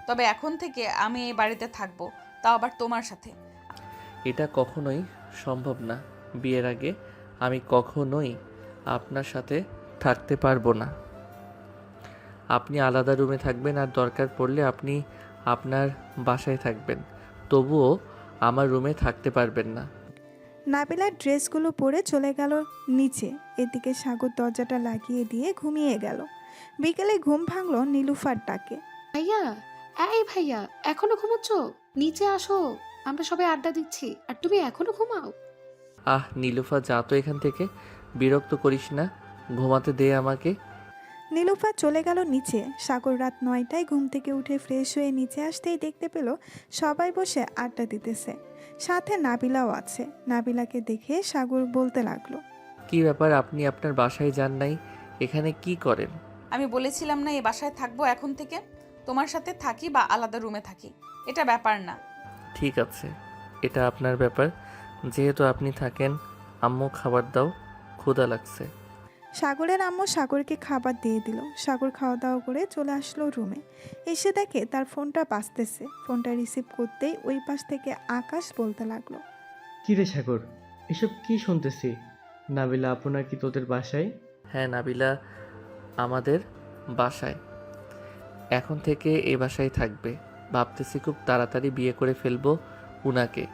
তবে এখন থেকে আমি এই বাড়িতে থাকবো, তাও আবার তোমার সাথে। এটা কখনোই সম্ভব না। বিয়ের আগে আমি কখনোই আপনার সাথে থাকতে পারবো না। আপনি আলাদা রুমে থাকবেন, আর দরকার পড়লে আপনি আপনার বাসায় থাকবেন, তবুও আমার রুমে থাকতে পারবেন না। নাবিলার ড্রেসগুলো পরে চলে গেল নিচে। এদিকে সাগর দরজাটা লাগিয়ে দিয়ে ঘুমিয়ে গেল। বিকেলে ঘুম ভাঙলো নীলুফার ডাকে। ভাইয়া, এই ভাইয়া, এখনো ঘুমোচ্ছ? নিচে আসো, আমরা সবাই আড্ডা দিচ্ছি আর তুমি এখনো ঘুমাও? আহ নীলুফা, যা তো এখান থেকে, বিরক্ত করিস না, ঘুমাতে দে আমাকে। নীলুফা চলে গেল নিচে। সাগর রাত 9টায় ঘুম থেকে উঠে ফ্রেশ হয়ে নিচে আসতেই দেখতে পেল সবাই বসে আড্ডা দিতেছে, সাথে নাবিলাও আছে। নাবিলাকে দেখে সাগর বলতে লাগলো, কি ব্যাপার, আপনি আপনার বাসায় যান নাই, এখানে কি করেন? আমি বলেছিলাম না এই বাসায় থাকবো এখন থেকে, তোমার সাথে থাকি বা আলাদা রুমে থাকি, এটা ব্যাপার না। ঠিক আছে, এটা আপনার ব্যাপার। যেহেতু আপনি থাকেন, আম্মু খাবার দাও, ক্ষুধা লাগছে। সাগরের আম্মু সাগরকে খাবার দিয়ে দিল। সাগর খাওয়া দাওয়া করে চলে আসলো রুমে। এসে দেখে তার ফোনটা বাজতেছে। ফোনটা রিসিভ করতেই ওই পাশ থেকে আকাশ বলতে লাগলো, কি রে সাগর, এসব কি শুনতেছি? নাবিলা আপু নাকি তোদের বাসায়? হ্যাঁ নাবিলা আমাদের বাসায় এখন থেকে এই বাসায় থাকবে। ভাবতেছি খুব তাড়াতাড়ি বিয়ে করে ফেলবো উনাকে।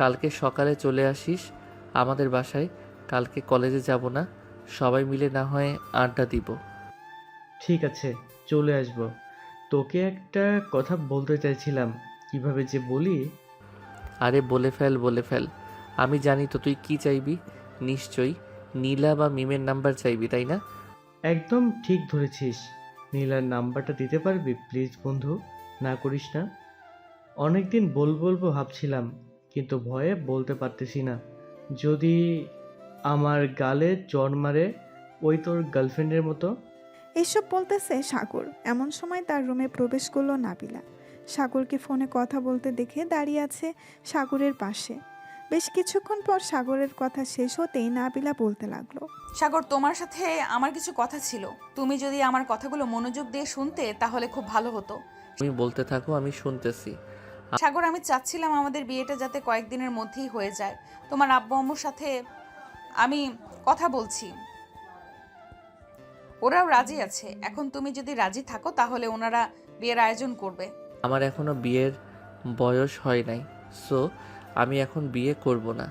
কালকে সকালে চলে আসিস আমাদের বাসায়। কালকে কলেজে যাব না, সবাই মিলে না হয় আড্ডা দিব। ঠিক আছে, চলে আসবো। তোকে একটা কথা বলতে চাইছিলাম, কিভাবে যে বলি। আরে বলে ফেল, বলে ফেল। আমি জানি তো তুই কি চাইবি। নিশ্চয়ই নীলা বা মিমের নাম্বার চাইবি, তাই না? একদম ঠিক ধরেছিস। নীলার নাম্বারটা দিতে পারবি প্লিজ বন্ধু? না করিস না। অনেকদিন বলবো ভাবছিলাম, কিন্তু ভয়ে বলতে পারতেছি না। যদি আমার গালে চড় মারে ওই তোর গার্লফ্রেন্ডের মতো। এসব বলতেছে সাগর। এমন সময় তার রুমে প্রবেশ করলো নাবিলা। সাগরকে ফোনে কথা বলতে দেখে দাঁড়িয়ে আছে সাগরের পাশে। বেশ কিছুক্ষণ পর সাগরের কথা শেষ হতেই নাবিলা বলতে লাগলো, সাগর, তোমার সাথে আমার কিছু কথা ছিল। তুমি যদি আমার কথাগুলো মনোযোগ দিয়ে শুনতে তাহলে খুব ভালো হতো। তুমি বলতে থাকো, আমি শুনতেছি। সাগর, আমি চাচ্ছিলাম আমাদের বিয়েটা যাতে কয়েকদিনের মধ্যেই হয়ে যায়। তোমার আব্বু আম্মুর সাথে আমি কথা বলছি, ওরাও রাজি আছে। এখন তুমি যদি রাজি থাকো তাহলে ওনারা বিয়ের আয়োজন করবে। আমার এখনো বিয়ের বয়স হয় নাই, সো আমি এখন বিয়ে করব না।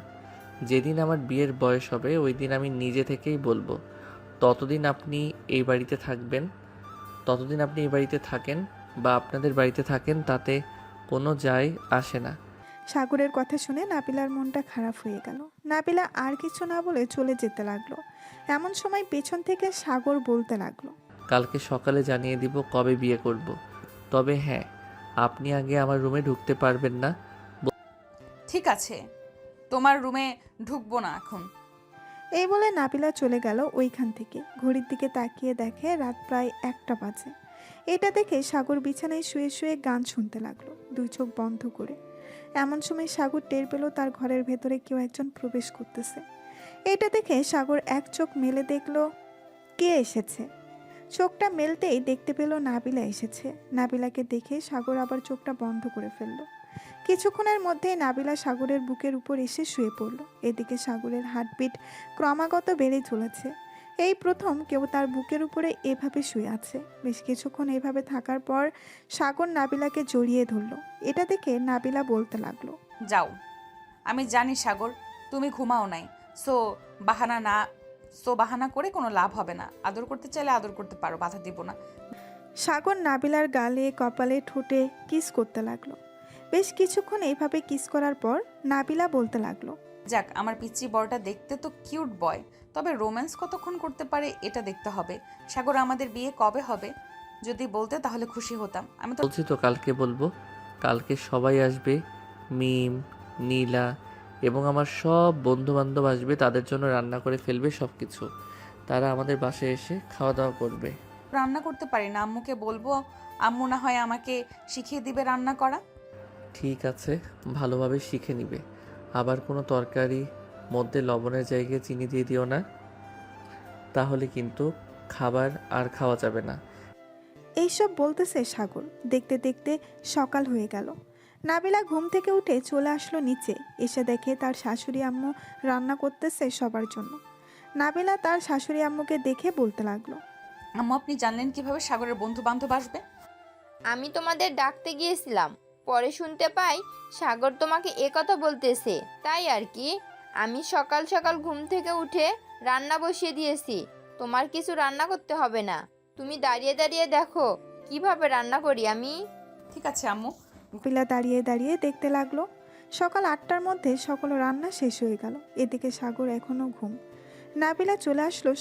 যেদিন আমার বিয়ের বয়স হবে ওই দিন আমি নিজে থেকেই বলবো। ততদিন আপনি এই বাড়িতে থাকবেন, ততদিন আপনি এই বাড়িতে থাকেন বা আপনাদের বাড়িতে থাকেন, তাতে কোনো যায় আসে না। সাগরের কথা শুনে নাবিলার মনটা খারাপ হয়ে গেল। নাবিলা আর কিছু না বলে চলে যেতে লাগলো। এমন সময় পেছন থেকে সাগর বলতে লাগলো, কালকে সকালে জানিয়ে দিব কবে বিয়ে করব। তবে হ্যাঁ, আপনি আগে আমার রুমে ঢুকতে পারবেন না। ঠিক আছে, তোমার রুমে ঢুকবো না এখন। এই বলে নাবিলা চলে গেল ওইখান থেকে। ঘড়ির দিকে তাকিয়ে দেখে রাত প্রায় 1টা বাজে। এটা দেখে সাগর বিছানায় শুয়ে শুয়ে গান শুনতে লাগলো, দুই চোখ বন্ধ করে। এমন সময় সাগর টের পেল তার ঘরের ভেতরে কেউ একজন প্রবেশ করতেছে। এটা দেখে সাগর এক চোখ মেলে দেখলো কে এসেছে। চোখটা মেলতেই দেখতে পেল নাবিলা এসেছে। নাবিলাকে দেখে সাগর আবার চোখটা বন্ধ করে ফেলল। কিছুক্ষণের মধ্যেই নাবিলা সাগরের বুকের উপর এসে শুয়ে পড়ল। এদিকে সাগরের হার্টবিট ক্রমাগত বেড়ে চলেছে। এই প্রথম কেউ তার বুকের উপরে এভাবে শুয়ে আছে। বেশ কিছুক্ষণ এভাবে থাকার পর সাগর নাবিলাকে জড়িয়ে ধরল। এটা দেখে নাবিলা বলতে লাগলো, যাও, আমি জানি সাগর তুমি ঘুমাও নাই, বাহানা করে কোনো লাভ হবে না। আদর করতে চাইলে আদর করতে পারো, বাধা দিব না। সাগর নাবিলার গালে কপালে ঠোঁটে কিস করতে লাগলো। বেশ কিছুক্ষণ এইভাবে কিস করার পর নাবিলা বলতে লাগলো, যাক, আমার পিচ্চি বড়টা দেখতে তো কিউট বয়, তবে রোম্যান্স কতক্ষণ করতে পারে এটা দেখতে হবে। সাগর, আমাদের বিয়ে কবে হবে যদি বলতে তাহলে খুশি হতাম। আমি তো বলছি তো কালকে বলবো। কালকে সবাই আসবে, মিম, নীলা এবং আমার সব বন্ধু বান্ধব আসবে। তাদের জন্য রান্না করে ফেলবে সব কিছু। তারা আমাদের বাসায় এসে খাওয়া দাওয়া করবে। রান্না করতে পারি না, আম্মুকে বলবো, আম্মু না হয় আমাকে শিখিয়ে দিবে রান্না করা। ঠিক আছে, ভালোভাবে শিখে নিবে। আবার কোনো তরকারি মধ্যে লবণের জায়গায় চিনি দিয়ে দিও না, তাহলে কিন্তু খাবার আর খাওয়া যাবে না। এইসব বলতেছে সাগর। দেখতে দেখতে সকাল হয়ে গেল। নাবিলা ঘুম থেকে উঠে চলে আসলো নিচে। এসে দেখে তার শাশুড়ি আম্মু রান্না করতেছে সবার জন্য। নাবিলা তার শাশুড়ি আম্মুকে দেখে বলতে লাগলো, আম্মু, আপনি জানলেন কিভাবে সাগরের বন্ধু বান্ধব আসবে? আমি তোমাদের ডাকতে গিয়েছিলাম, পরে শুনতে পাই সাগর তোমাকে কথা বলতেছে, তাই আর কি। আমি সকাল সকাল ঘুম থেকে উঠে রান্না বসিয়ে দিয়েছি। তোমার কিছু রান্না করতে হবে না, তুমি দাঁড়িয়ে দাঁড়িয়ে দেখো কিভাবে রান্না করি আমি। ঠিক আছে আম্মু। নাবিলা দাঁড়িয়ে দাঁড়িয়ে দেখতে লাগলো। সকাল 8টার মধ্যে সকল রান্না শেষ হয়ে গেল। এদিকে সাগর এখনো ঘুম। নাবিলা চলে আসলো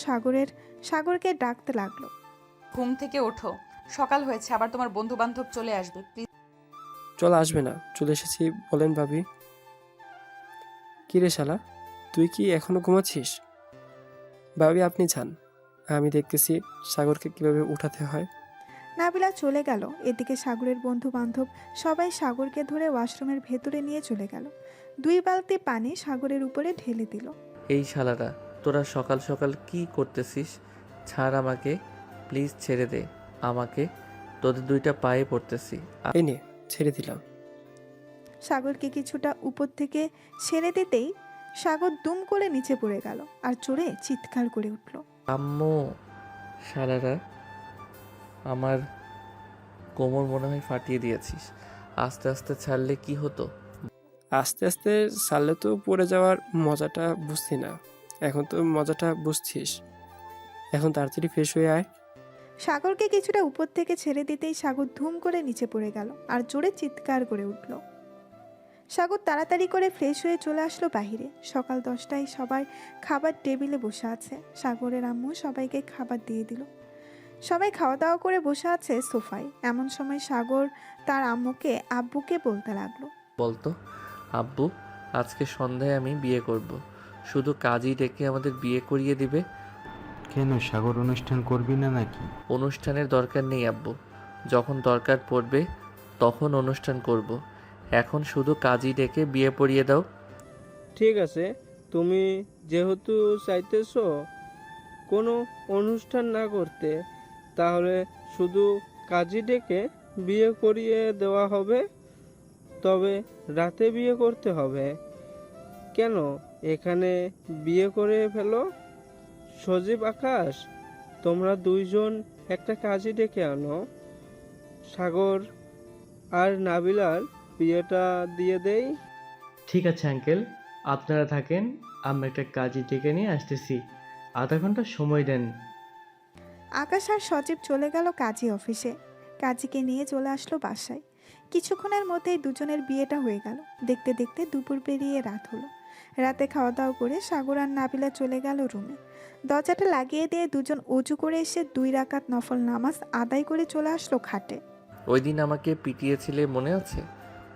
সাগরকে ডাকতে লাগলো, ঘুম থেকে ওঠো, সকাল হয়েছে, আবার তোমার বন্ধু বান্ধব চলে আসবে, প্লিজ। চল, আসবে না, চলে এসেছি বলেন ভাবি। কি রে শালা, তুই কি এখনো ঘুমাচ্ছিস? ভাবি আপনি যান, আমি দেখতেছি সাগরকে কিভাবে উঠাতে হয়। নাবিলা চলে গেল। এদিকে সাগরের বন্ধু বান্ধব সবাই সাগরকে ধরে ওয়াশরুমের ভেতরে নিয়ে চলে গেল। 2 বালতি পানি সাগরের উপরে ঢেলে দিল। এই শালারা, তোরা সকাল সকাল কি করতেছিস? ছাড় আমাকে, প্লিজ ছেড়ে দে আমাকে, তোদের 2টা পায়ে পড়তেছি। এই নে, ছেড়ে দিলাম। সাগরকে কিছুটা উপর থেকে ছেড়ে দিতেই সাগর দুম করে নিচে পড়ে গেল আর চড়ে চিৎকার করে উঠল, আম্মু! শালারা, আমার কোমর মনে হয় ফাটিয়ে দিয়েছিস। আস্তে আস্তে ছাড়লে কি হতো? আস্তে আস্তে ছাড়লে তো পড়ে যাওয়ার মজাটা বুঝছি না, এখন তো মজাটা বুঝছিস। এখন তাড়াতাড়ি ফ্রেশ হয়ে আয়। সাগরকে কিছুটা উপর থেকে ছেড়ে দিতেই সাগর ধুম করে নিচে পড়ে গেল আর জোরে চিৎকার করে উঠল। সাগর তাড়াতাড়ি করে ফ্রেশ হয়ে চলে আসলো বাহিরে। সকাল 10টায় সবাই খাবার টেবিলে বসে আছে। সাগরের আম্মু সবাইকে খাবার দিয়ে দিল। সবাই খাওয়া দাওয়া করে বসে আছে সোফায়। এমন সময় সাগর তার আব্বুকে বলতে লাগলো, বলতো, আব্বু, আজকে সন্ধ্যায় আমি বিয়ে করব। শুধু কাজই ডেকে আমাদের বিয়ে করিয়ে দিবে। কেন, সাগর অনুষ্ঠান করবি না নাকি? অনুষ্ঠানের দরকার নেই আব্বু, যখন দরকার পড়বে তখন অনুষ্ঠান করব। এখন শুধু কাজই ডেকে বিয়ে পড়িয়ে দাও। ঠিক আছে, তুমি যেহেতু চাইতেছো কোনো অনুষ্ঠান না করতে, তাহলে শুধু কাজী ডেকে বিয়ে করিয়ে দেওয়া হবে। তবে রাতে বিয়ে করতে হবে। কেন, এখানে বিয়ে করে ফেলো। সজীব, আকাশ, তোমরা 2জন একটা কাজী ডেকে আনো। সাগর আর নাবিলার বিয়েটা দিয়ে দেই। ঠিক আছে আঙ্কেল, আপনারা থাকেন, আমরা একটা কাজে ডেকে নিয়ে আসতেছি, আধা ঘন্টা সময় দেন। আকাশ আর সজীব চলে গেল কাজী অফিসে। কাজীকে নিয়ে চলে আসলো বাসায়। কিছুক্ষণের মধ্যেই দুজনের বিয়েটা হয়ে গেল। দেখতে দেখতে দুপুর পেরিয়ে রাত হলো। রাতে খাওয়া দাওয়া করে সাগর আর নাবিলা চলে গেল রুমে। দরজাটা লাগিয়ে দিয়ে দুজন অজু করে এসে 2 রাকাত নফল নামাজ আদায় করে চলে আসলো খাটে। ওই দিন আমাকে পিটিয়েছিলে মনে আছে?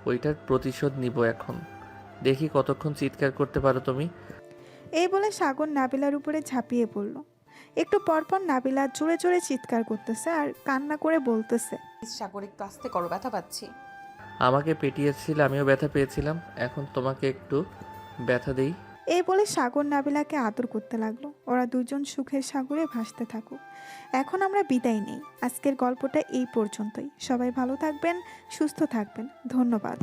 ওইটার প্রতিশোধ নিব এখন। দেখি কতক্ষণ চিৎকার করতে পারো তুমি। এই বলে সাগর নাবিলার উপরে ঝাঁপিয়ে পড়ল। একটু পরপর নাবিলা জোরে জোরে চিৎকার করতেছে আর কান্না করে বলতেছে, সাগর একটু আস্তে করো, ব্যথা পাচ্ছি। আমাকে পেটিয়েছিল, আমিও ব্যথা পেয়েছিলাম, এখন তোমাকে একটু ব্যথা দেই। এই বলে সাগর নাবিলাকে আদর করতে লাগলো। ওরা দুজন সুখের সাগরে ভাসতে থাকুক। এখন আমরা বিদায় নেই। আজকের গল্পটা এই পর্যন্তই। সবাই ভালো থাকবেন, সুস্থ থাকবেন। ধন্যবাদ।